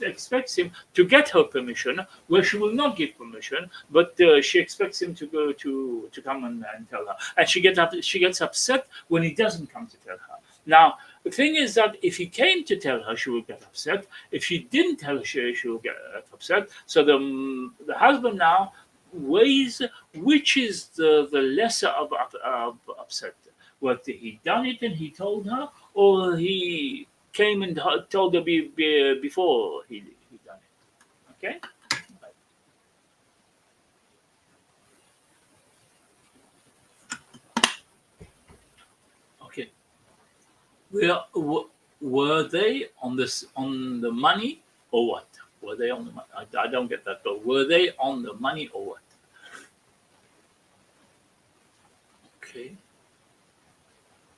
expects him to get her permission, where she will not give permission, but she expects him to go to come and tell her, and she gets upset when he doesn't come to tell her. Now, the thing is that if he came to tell her, she will get upset. If she didn't tell her, she will get upset. So the husband now weighs which is the lesser of upset. Whether he done it and he told her, or he came and told her before he done it. Okay? Okay. Were they on the money or what? Were they on the money? I don't get that, but were they on the money or what? Okay.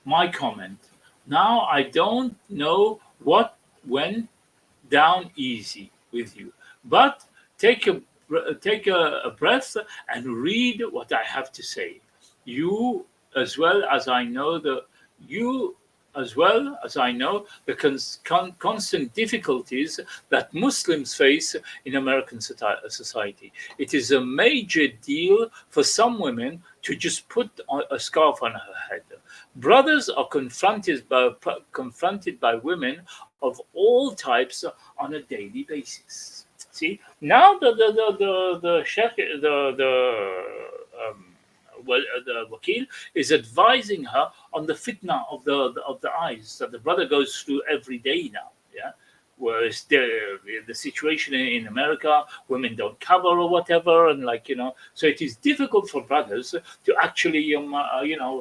My comment. Now I don't know what went down easy with you, but take a breath and read what I have to say. You as well as I know the constant difficulties that Muslims face in American society. It is a major deal for some women to just put a scarf on her head. Brothers are confronted by women of all types on a daily basis. See, now the sheikh, the wakil is advising her on the fitna of the eyes that the brother goes through every day now. Yeah, whereas the situation in America, women don't cover or whatever, and so it is difficult for brothers to actually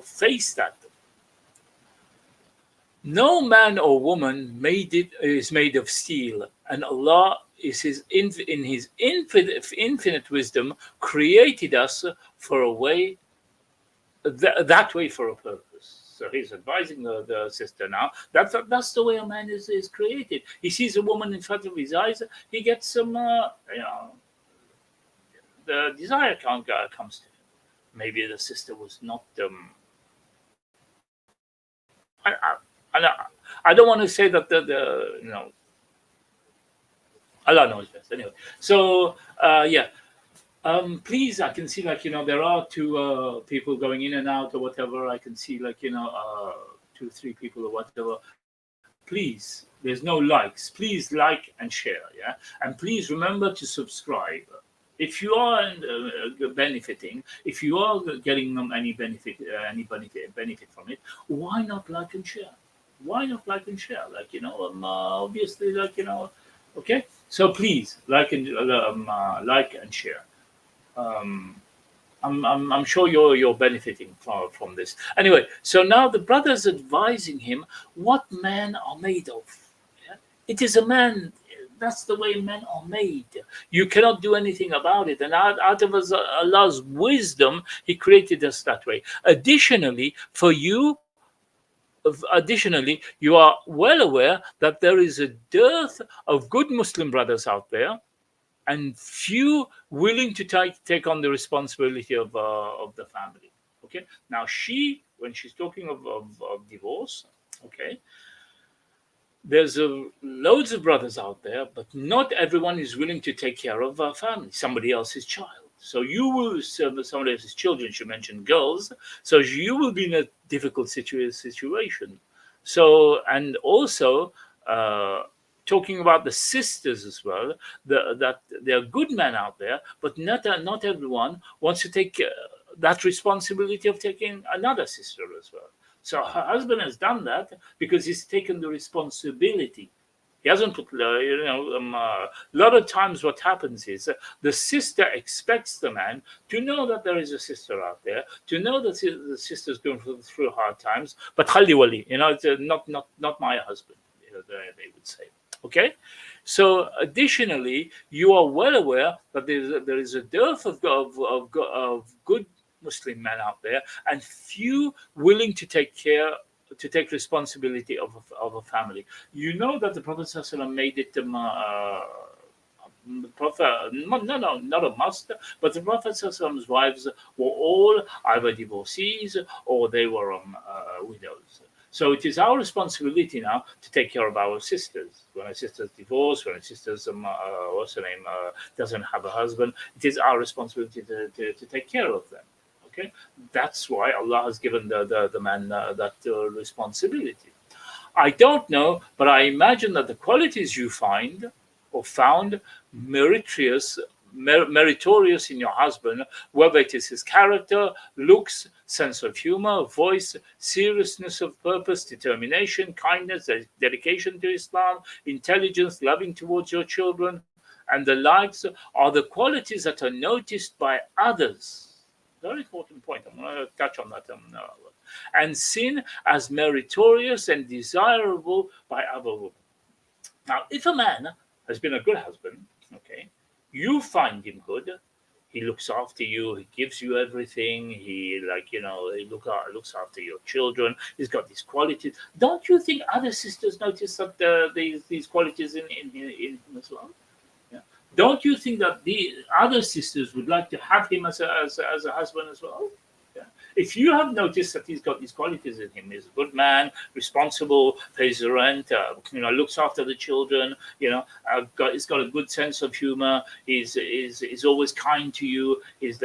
face that. No man or woman is made of steel, and Allah is in His infinite wisdom created us for a way, that way for a purpose. So he's advising the sister now. That's the way a man is created. He sees a woman in front of his eyes, he gets some, the desire comes to him. Maybe the sister was not. I don't want to say that Allah knows best. Anyway, so yeah. Please, I can see there are two people going in and out or whatever. I can see 2-3 people or whatever. Please, there's no likes. Please like and share, yeah. And please remember to subscribe. If you are benefiting, if you are getting any benefit from it, why not like and share? Why not like and share? Obviously, okay. So please like and share. I'm sure you're benefiting from this. Anyway, so now the brother's advising him what men are made of. Yeah? It is a man. That's the way men are made. You cannot do anything about it. And out of Allah's wisdom, He created us that way. Additionally, you are well aware that there is a dearth of good Muslim brothers out there, and few willing to take on the responsibility of the family. Okay. Now when she's talking of divorce, okay, there's loads of brothers out there, but not everyone is willing to take care of a family, somebody else's child. So you will serve somebody else's children. She mentioned girls, so you will be in a difficult situation. So, and also talking about the sisters as well, that there are good men out there, but not everyone wants to take that responsibility of taking another sister as well. So her husband has done that because he's taken the responsibility. He hasn't put, a lot of times what happens is the sister expects the man to know that there is a sister out there, to know that the sister's going through hard times, but khali wali, it's not my husband, they would say. Okay? So additionally, you are well aware that there is a dearth of good Muslim men out there, and few willing to take responsibility of a family. You know that the Prophet ﷺ made it not a must, but the Prophet ﷺ's wives were all either divorcees or they were widows. So it is our responsibility now to take care of our sisters. When a sister's divorced, when a sister's what's her name doesn't have a husband, it is our responsibility to take care of them. Okay, that's why Allah has given the man that responsibility. I don't know, but I imagine that the qualities you find or found meritorious, meritorious in your husband, whether it is his character, looks, sense of humor, voice, seriousness of purpose, determination, kindness, dedication to Islam, intelligence, loving towards your children, and the likes, are the qualities that are noticed by others. Very important point. I'm going to touch on that. And seen as meritorious and desirable by other women. Now, if a man has been a good husband, okay, you find him good. He looks after you. He gives you everything. He, he looks after your children. He's got these qualities. Don't you think other sisters notice that these qualities in him as well? Yeah. Don't you think that the other sisters would like to have him as a husband as well? If you have noticed that he's got these qualities in him, he's a good man, responsible, pays the rent, looks after the children, he's got a good sense of humor, he's always kind to you, he's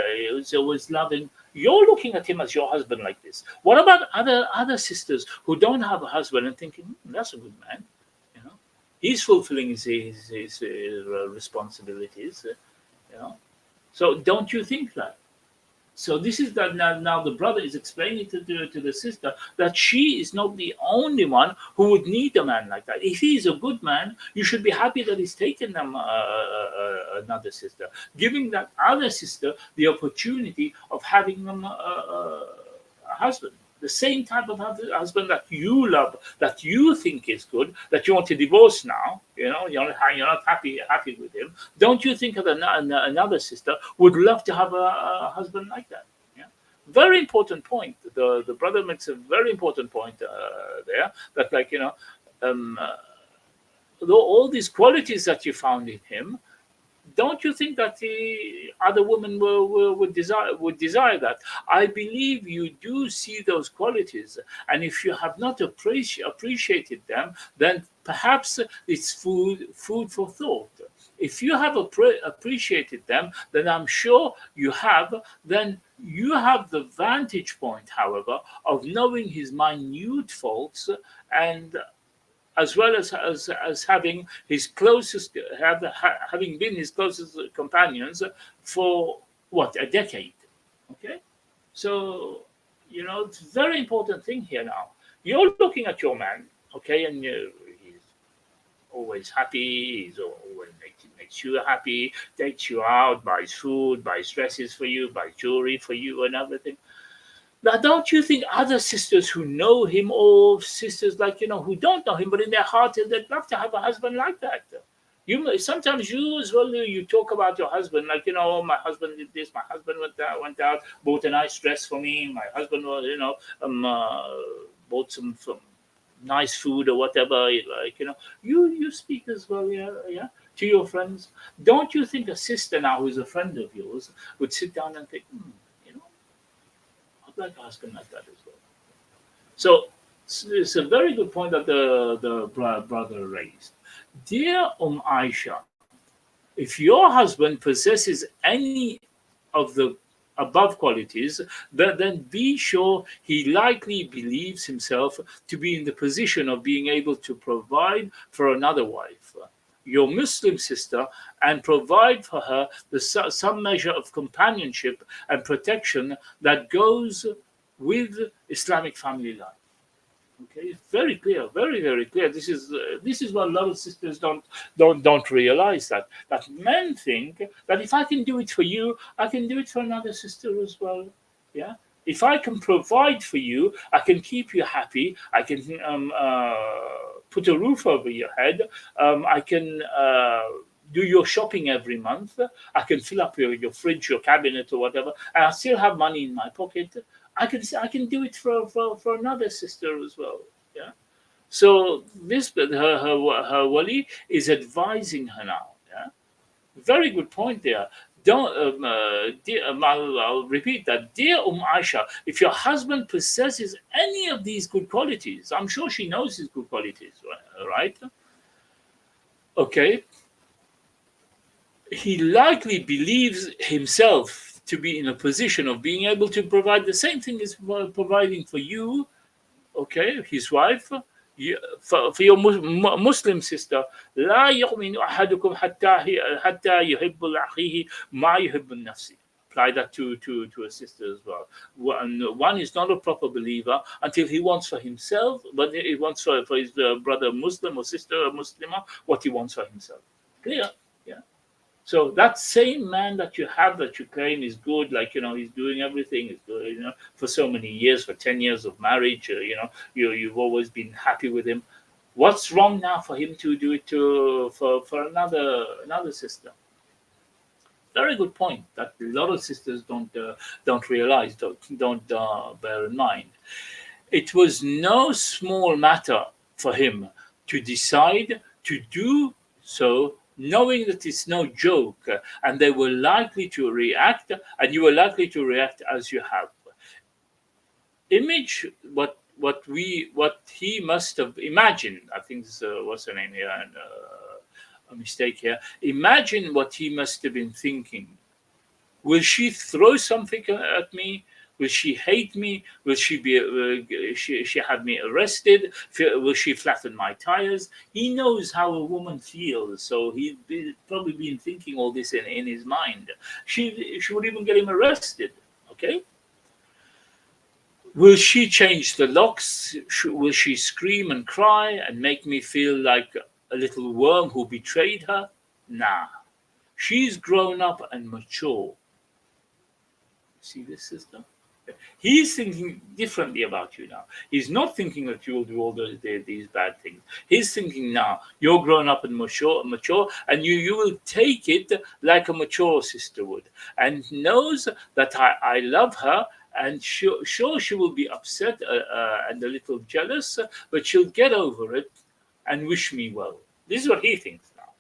always loving. You're looking at him as your husband like this. What about other sisters who don't have a husband and thinking, that's a good man, he's fulfilling his responsibilities, So don't you think that? So this is that now the brother is explaining to the sister that she is not the only one who would need a man like that. If he is a good man, you should be happy that he's taken them another sister, giving that other sister the opportunity of having them a husband. The same type of husband that you love, that you think is good, that you want to divorce now, you're not happy with him. Don't you think that another sister would love to have a husband like that? Yeah, very important point. The brother makes a very important point there. That all these qualities that you found in him. Don't you think that the other women would desire that? I believe you do see those qualities, and if you have not appreciated them, then perhaps it's food for thought. If you have appreciated them, then I'm sure you have. Then you have the vantage point, however, of knowing his minute faults and as well as having his closest, having been his closest companions for a decade. Okay, so it's a very important thing here. Now you're looking at your man, okay, and he's always happy. He's always makes you happy, takes you out, buys food, buys dresses for you, buys jewelry for you, and everything. Now, don't you think other sisters who know him, or sisters who don't know him, but in their heart they'd love to have a husband like that? Sometimes you as well, you talk about your husband, my husband did this, my husband went out, bought a nice dress for me, my husband was, bought some nice food or whatever, you speak as well, yeah, to your friends. Don't you think a sister now who's a friend of yours would sit down and think, like a husband like that as well? So it's a very good point that the brother raised. Dear Aisha, if your husband possesses any of the above qualities, then be sure he likely believes himself to be in the position of being able to provide for another wife, your Muslim sister, and provide for her some measure of companionship and protection that goes with Islamic family life. Okay, it's very clear, very, very clear. This is what a lot of sisters don't realize, that men think that if I can do it for you, I can do it for another sister as well. Yeah. If I can provide for you, I can keep you happy. I can put a roof over your head. I can do your shopping every month. I can fill up your fridge, your cabinet, or whatever, and I still have money in my pocket. I can do it for another sister as well. Yeah. So this her wali is advising her now. Yeah. Very good point there. Don't, I'll repeat that. Dear Aisha, if your husband possesses any of these good qualities, I'm sure she knows his good qualities, right? Okay. He likely believes himself to be in a position of being able to provide the same thing as providing for you, okay, his wife. For your Muslim sister, لا يؤمن أحدكم حتى يحب لأخيه ما يحب لنفسه. Apply that to a sister as well. One is not a proper believer until he wants for himself, but he wants for his brother Muslim or sister Muslima what he wants for himself. Clear? Yeah. So that same man that you have that you claim is good, like he's doing everything, is good, for so many years, for 10 years of marriage, you've always been happy with him. What's wrong now for him to do it for another sister? Very good point that a lot of sisters don't realize, don't bear in mind. It was no small matter for him to decide to do so, knowing that it's no joke, and they were likely to react, and you were likely to react as you have. Image what he must have imagined. I think this, what's her name here, and a mistake here. Imagine what he must have been thinking. Will she throw something at me? Will she hate me? Will she be? She have me arrested? Will she flatten my tires? He knows how a woman feels, so he's probably been thinking all this in his mind. She would even get him arrested. Okay. Will she change the locks? Will she scream and cry and make me feel like a little worm who betrayed her? Nah. She's grown up and mature. See this, sister? He's thinking differently about you now. He's not thinking that you will do all these bad things. He's thinking now you're grown up and mature, and you will take it like a mature sister would, and knows that I love her, and sure she will be upset and a little jealous, but she'll get over it and wish me well. This is what he thinks now,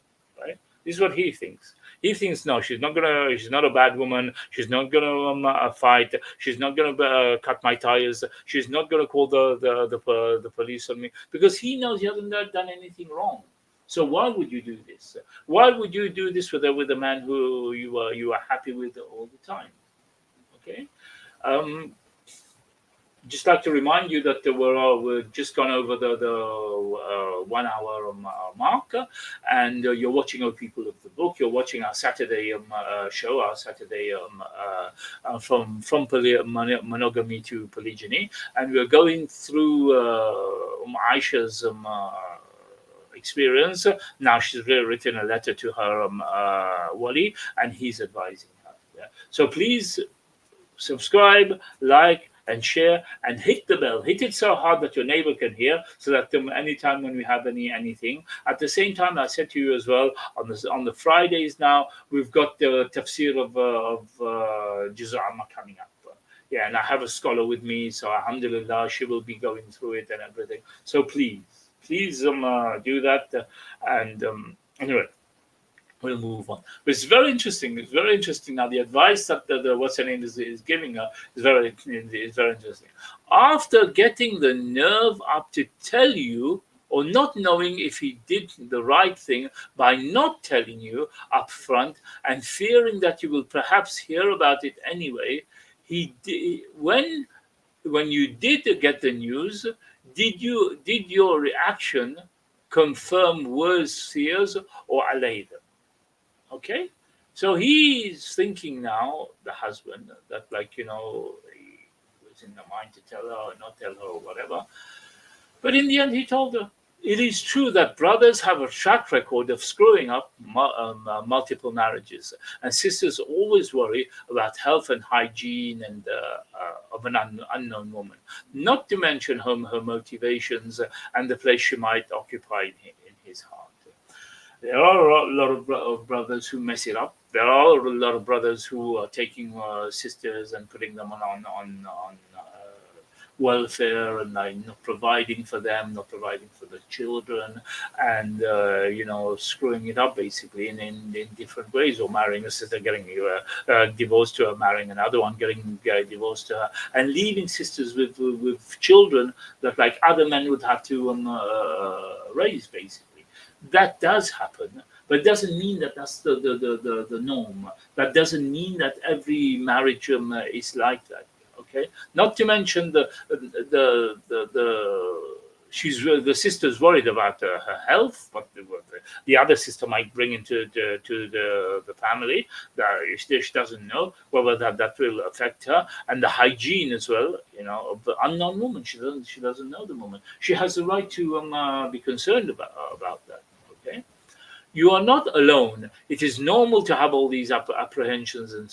right? This is what he thinks. He thinks no, she's not a bad woman. She's not gonna fight. She's not gonna cut my tires. She's not gonna call the police on me, because he knows he hasn't done anything wrong. So why would you do this? Why would you do this with a man who you are happy with all the time? Okay. Just like to remind you that we're just gone over the 1 hour mark, and you're watching our People of the Book. You're watching our Saturday show, our Saturday from monogamy to polygyny, and we're going through Aisha's experience. Now she's written a letter to her wali, and he's advising her. Yeah. So please subscribe, like, and share, and hit the bell. Hit it so hard that your neighbor can hear, so that anytime when we have anything. At the same time, I said to you as well, on the Fridays now, we've got the tafsir of Juz' Amma coming up. Yeah, and I have a scholar with me, so alhamdulillah, she will be going through it and everything. So please do that. And anyway, we'll move on. But it's very interesting. It's very interesting now. The advice that the what's her name is giving her is very interesting. After getting the nerve up to tell you, or not knowing if he did the right thing by not telling you up front, and fearing that you will perhaps hear about it anyway, when you did get the news, did your reaction confirm worse fears or allay them? Okay, so he's thinking now, the husband, that he was in the mind to tell her or not tell her or whatever. But in the end, he told her. It is true that brothers have a track record of screwing up multiple marriages, and sisters always worry about health and hygiene and of an unknown woman. Not to mention her motivations and the place she might occupy in his heart. There are a lot of brothers who mess it up. There are a lot of brothers who are taking sisters and putting them on welfare and like not providing for them, not providing for the children, and screwing it up basically in different ways, or marrying a sister, getting divorced to her, marrying another one, getting divorced to her, and leaving sisters with children that like other men would have to raise basically. That does happen, but it doesn't mean that that's the norm. That doesn't mean that every marriage is like that. Okay, not to mention the she's the sister's worried about her health, what the other sister might bring into the family that she doesn't know whether that will affect her, and the hygiene as well, of the unknown woman. She doesn't know the woman. She has the right to be concerned about that. Okay. You are not alone. It is normal to have all these apprehensions and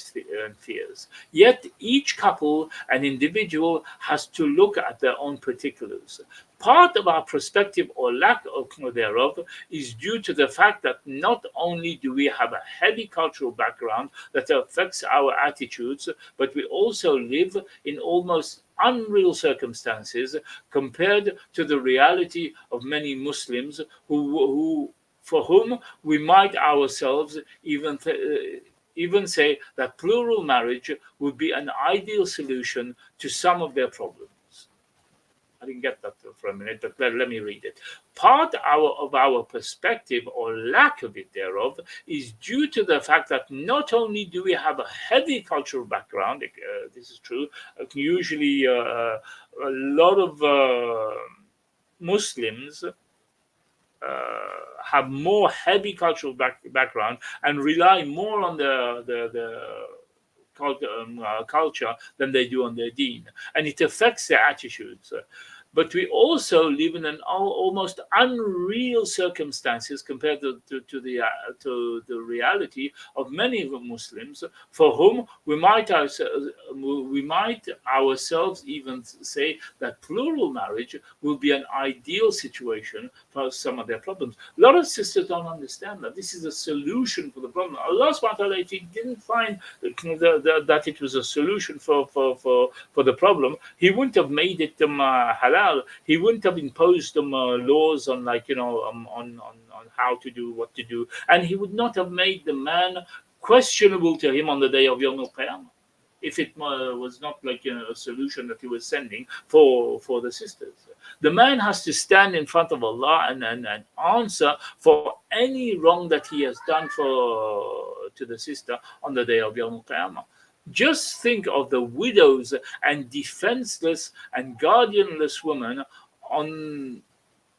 fears. Yet each couple and individual has to look at their own particulars. Part of our perspective or lack of thereof is due to the fact that not only do we have a heavy cultural background that affects our attitudes, but we also live in almost unreal circumstances compared to the reality of many Muslims who for whom we might ourselves even say that plural marriage would be an ideal solution to some of their problems. I didn't get that for a minute, but let me read it. Part of our perspective or lack of it thereof is due to the fact that not only do we have a heavy cultural background, this is true, usually a lot of Muslims have more heavy cultural background and rely more on the culture than they do on their deen, and it affects their attitudes. But we also live in an almost unreal circumstances compared to the reality of many of the Muslims, for whom we might ourselves even say that plural marriage will be an ideal situation for some of their problems. A lot of sisters don't understand that this is a solution for the problem. Allah subhanahu wa ta'ala, if He didn't find that it was a solution for the problem, He wouldn't have made it halal. He wouldn't have imposed laws on on how to do what to do, and He would not have made the man questionable to Him on the day of Yawm al-Qiyamah if it was not a solution that He was sending for the sisters. The man has to stand in front of Allah and answer for any wrong that he has done to the sister on the day of Yawm al-Qiyamah. Just think of the widows and defenseless and guardianless women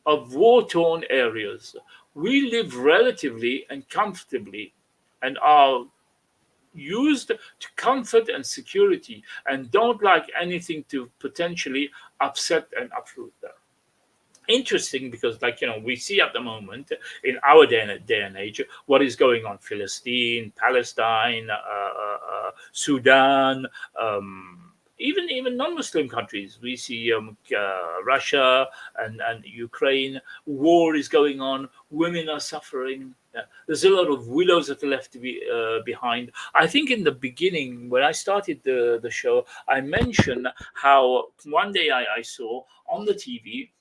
of war-torn areas. We live relatively and comfortably and are used to comfort and security and don't like anything to potentially upset and uproot them. Interesting, because we see at the moment in our day and age what is going on: Philistine, Palestine, Sudan, even non-Muslim countries. We see Russia and Ukraine. War is going on. Women are suffering. There's a lot of widows that are left to be behind. I think in the beginning, when I started the show, I mentioned how one day I saw on the TV,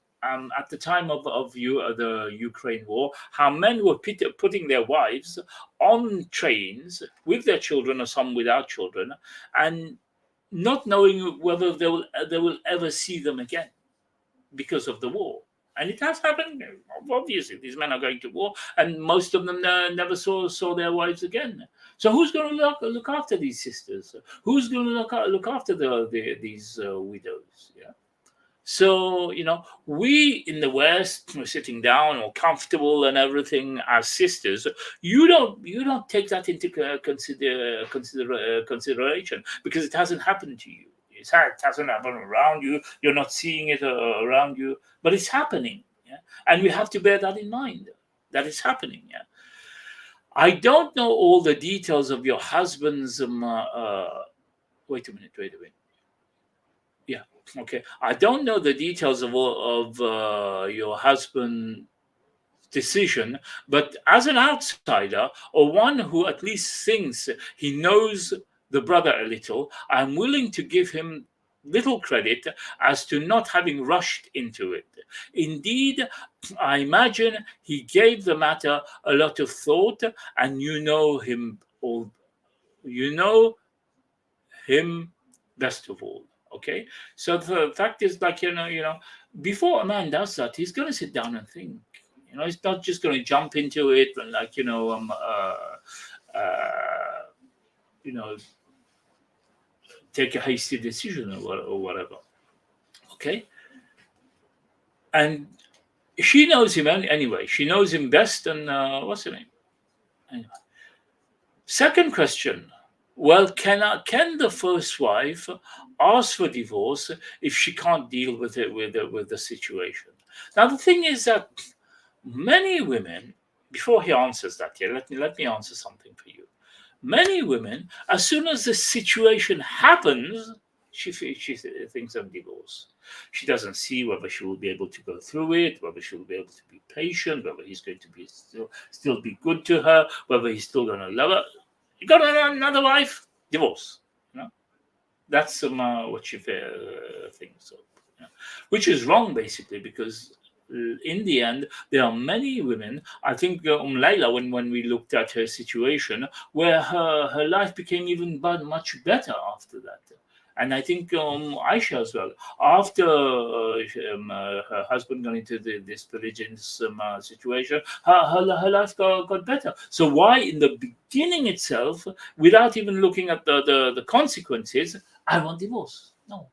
at the time of the Ukraine war, how men were putting their wives on trains with their children, or some without children, and not knowing whether they will ever see them again because of the war. And it has happened. Obviously, these men are going to war, and most of them never saw their wives again. So who's going to look after these sisters? Who's going to look after these widows? Yeah. So, we in the West, we're sitting down or comfortable and everything as sisters. You don't take that into consideration because it hasn't happened to you. It hasn't happened around you. You're not seeing it around you, but it's happening. Yeah? And we have to bear that in mind, that it's happening. Yeah. I don't know all the details of your husband's. Wait a minute. Yeah. Okay. I don't know the details of your husband's decision, but as an outsider, or one who at least thinks he knows the brother a little, I'm willing to give him little credit as to not having rushed into it. Indeed, I imagine he gave the matter a lot of thought, and you know him all, you know him best of all. Okay, so the fact is, like, before a man does that, he's going to sit down and think. He's not just going to jump into it and, like, you know take a hasty decision or whatever. Okay, and she knows him anyway. She knows him best, and what's her name? Anyway. Second question. Well, can the first wife ask for divorce if she can't deal with it with the situation? Now the thing is that many women, before he answers that, here, let me answer something for you. Many women, as soon as the situation happens, she thinks of divorce. She doesn't see whether she will be able to go through it, whether she will be able to be patient, whether he's going to be still be good to her, whether he's still going to love her. You got another wife, divorce. That's what she thinks of, which is wrong, basically, because in the end, there are many women. I think Layla, when we looked at her situation, where her life became even much better after that. And I think Aisha as well, after her husband got into this polygamous situation, her life got better. So why, in the beginning itself, without even looking at the consequences, I want divorce? No.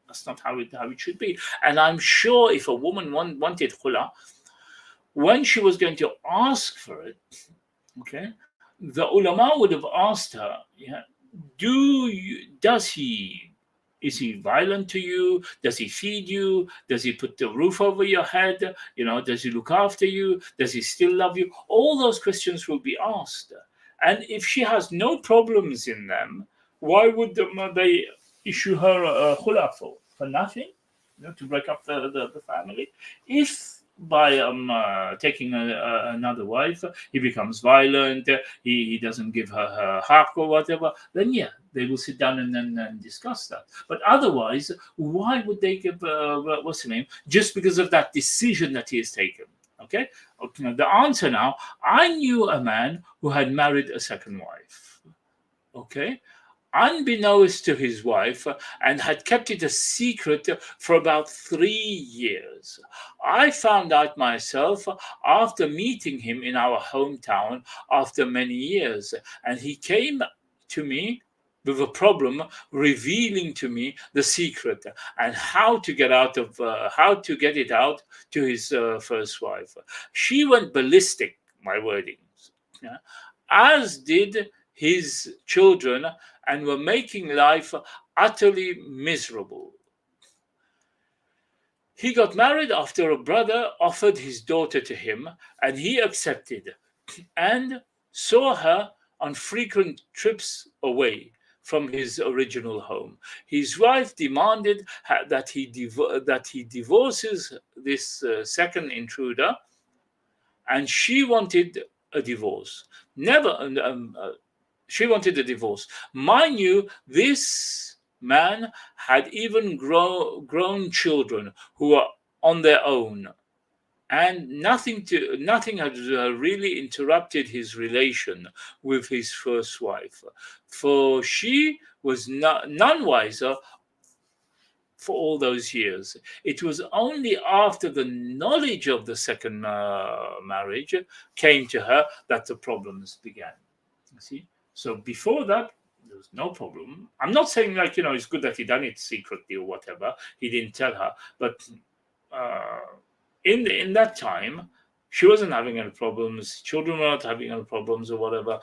That's not how it should be. And I'm sure if a woman wanted khula, when she was going to ask for it, okay, the ulama would have asked her, is he violent to you? Does he feed you? Does he put the roof over your head? Does he look after you? Does he still love you? All those questions will be asked. And if she has no problems in them, why would they issue her a khula for nothing? To break up the family? If by taking another wife, he becomes violent, he doesn't give her haq or whatever, then yeah, they will sit down and discuss that. But otherwise, why would they give, what's the name, just because of that decision that he has taken? Okay, the answer now, I knew a man who had married a second wife. Okay, unbeknownst to his wife, and had kept it a secret for about 3 years. I found out myself after meeting him in our hometown after many years, and he came to me with a problem, revealing to me the secret and how to get it out to his first wife. She went ballistic, my wordings, as did his children, and were making life utterly miserable. He got married after a brother offered his daughter to him, and he accepted, and saw her on frequent trips away from his original home. His wife demanded that he divorces this second intruder, and she wanted a divorce. She wanted a divorce. Mind you, this man had even grown children who were on their own, and nothing had really interrupted his relation with his first wife, for she was none wiser for all those years. It was only after the knowledge of the second marriage came to her that the problems began. You see? So before that, there was no problem. I'm not saying, like, it's good that he done it secretly or whatever. He didn't tell her. But in that time, she wasn't having any problems. Children were not having any problems or whatever.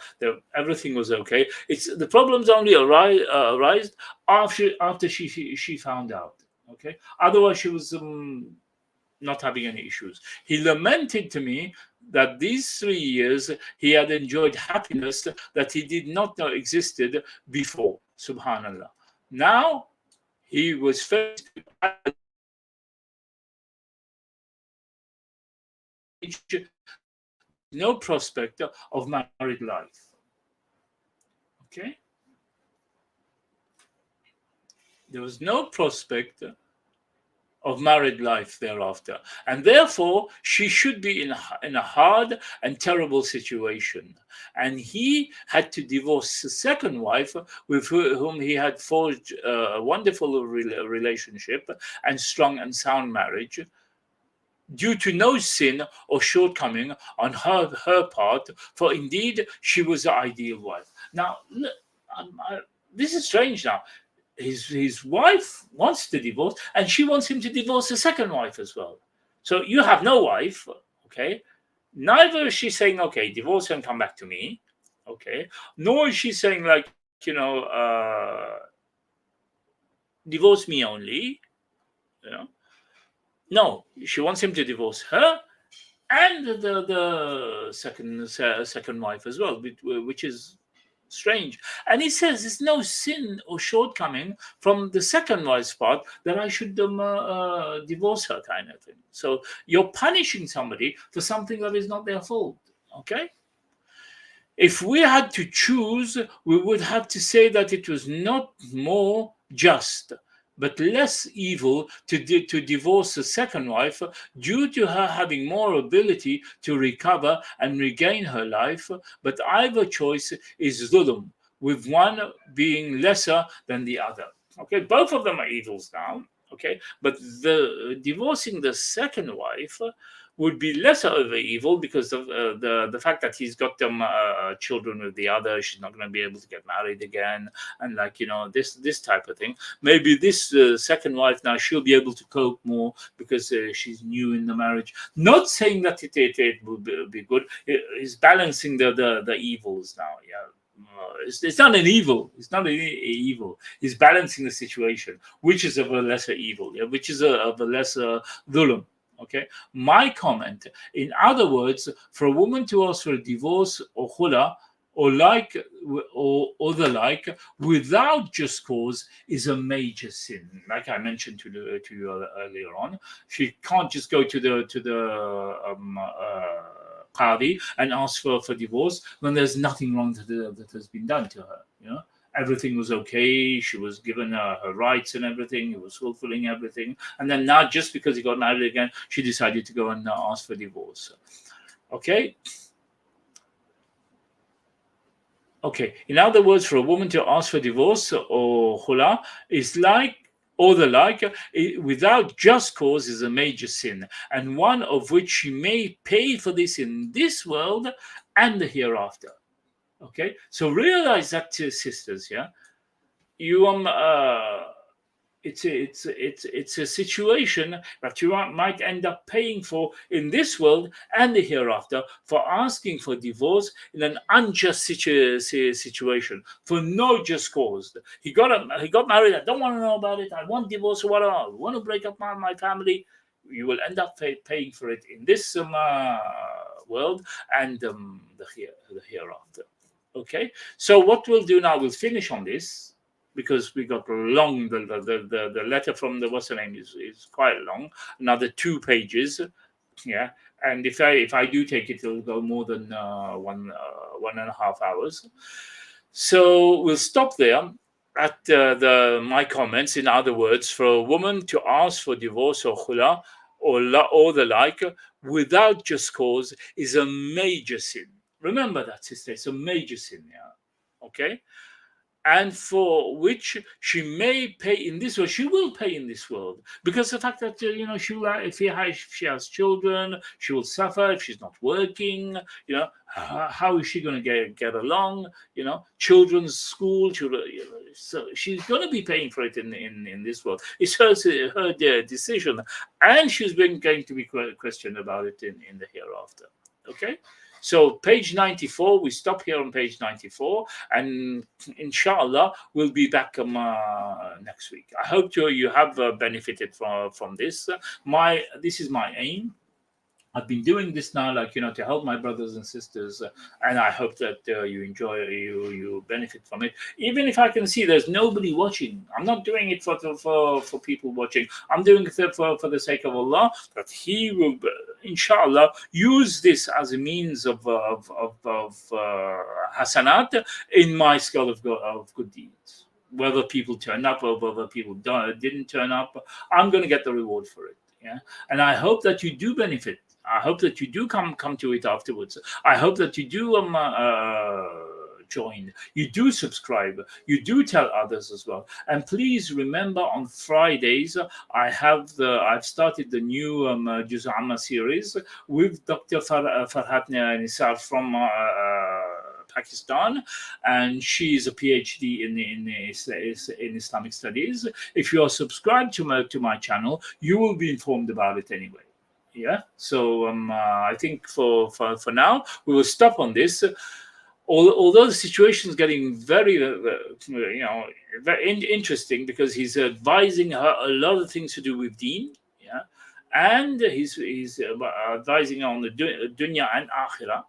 Everything was okay. The problems only arise after she found out. Okay. Otherwise, she was not having any issues. He lamented to me that these 3 years he had enjoyed happiness that he did not know existed before. Subhanallah. Now he was faced with no prospect of married life. Okay. There was no prospect of married life thereafter, and therefore she should be in a hard and terrible situation. And he had to divorce his second wife, with whom he had forged a wonderful relationship and strong and sound marriage, due to no sin or shortcoming on her part, for indeed she was the ideal wife. Now, this is strange now. His wife wants to divorce, and she wants him to divorce the second wife as well. So you have no wife, okay? Neither is she saying, okay, divorce and come back to me, okay? Nor is she saying, like, divorce me only, you know? No, she wants him to divorce her and the second wife as well, which is strange. And he says there's no sin or shortcoming from the second wife's part that I should divorce her, kind of thing. So you're punishing somebody for something that is not their fault. Okay. If we had to choose, we would have to say that it was not more just but less evil to divorce the second wife, due to her having more ability to recover and regain her life. But either choice is dhulm, with one being lesser than the other. Okay, both of them are evils now. Okay, but the divorcing the second wife would be lesser of an evil, because of the fact that he's got them children with the other. She's not going to be able to get married again, and this type of thing. Maybe this second wife now, she'll be able to cope more because she's new in the marriage. Not saying that it will be good. It's balancing the evils now. Yeah. It's not an evil. It's not an evil. It's balancing the situation, which is of a lesser evil, yeah, which is of a lesser dhulm. Okay, my comment, in other words, for a woman to ask for a divorce or khula or the like without just cause is a major sin. Like I mentioned to you earlier on, she can't just go to the qadi and ask for divorce when there's nothing wrong that has been done to her. You know, everything was okay. She was given her rights and everything. He was fulfilling everything. And then now, just because he got married again, she decided to go and ask for divorce. Okay. Okay. In other words, for a woman to ask for divorce or khula is without just cause is a major sin, and one of which she may pay for this in this world and the hereafter. Okay, so realize that, sisters. Yeah, you it's a situation that you might end up paying for in this world and the hereafter for asking for divorce in an unjust situation for no just cause. He got married. I don't want to know about it. I want divorce. What I want to break up my family. You will end up paying for it in this world and the hereafter. Okay, so what we'll do now, we'll finish on this, because we got long. The letter from the what's the name is quite long, another 2 pages. Yeah, and if I do take it, it'll go more than 1.5 hours. So we'll stop there at my comments. In other words, for a woman to ask for divorce or khula or the like without just cause is a major sin. Remember that, sister. It's a major sin. Yeah. Okay. And for which she may pay in this world, she will pay in this world, because the fact that she will, if she has children, she will suffer if she's not working. How is she going to get along? Children's school, children. So she's going to be paying for it in this world. It's her decision, and she's going to be questioned about it in the hereafter. Okay. So page 94, we stop here on page 94, and inshallah, we'll be back next week. I hope you have benefited from this. This is my aim. I've been doing this now, to help my brothers and sisters, and I hope that you enjoy, you benefit from it. Even if I can see there's nobody watching, I'm not doing it for people watching. I'm doing it for the sake of Allah, that He will, inshallah, use this as a means of hasanat in my scale of good deeds. whether people turn up or whether people didn't turn up, I'm going to get the reward for it. Yeah, and I hope that you do benefit. I hope that you do come to it afterwards. I hope that you do join, you do subscribe, you do tell others as well. And please remember, on Fridays I've started the new Juz Amma series with Dr. Farhat Nisar from Pakistan, and she is a PhD in Islamic studies. If you are subscribed to my channel, you will be informed about it anyway. Yeah. So I think for now we will stop on this. Although the situation is getting very, very interesting, because he's advising her a lot of things to do with Deen, yeah, and he's advising her on the dunya and akhirah,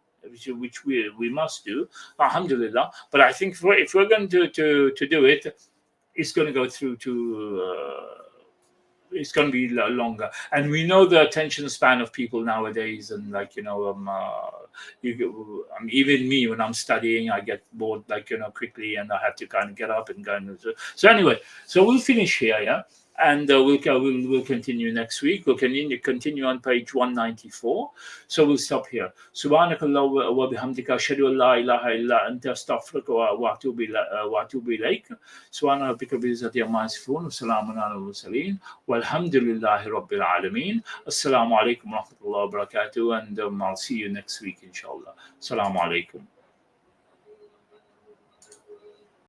which we must do, alhamdulillah. But I think if we're going to do it, it's going to go through to. It's going to be longer, and we know the attention span of people nowadays, and even me, when I'm studying, I get bored quickly, and I have to kind of get up and go. So anyway, so we'll finish here, yeah, and we'll continue next week. We'll continue on page 194. So we'll stop here. Subhanakallah wa bihamdika, ashhadu an la ilaha illa anta, astaghfiruka wa atubu ilayk. Subhana rabbika bil izzati amma yasifun, wa salamun ala al-mursalin, walhamdulillahi rabbil alamin. Assalamu alaikum wa rahmatullahi wa barakatuh, and I'll see you next week, inshallah. Assalamu alaikum.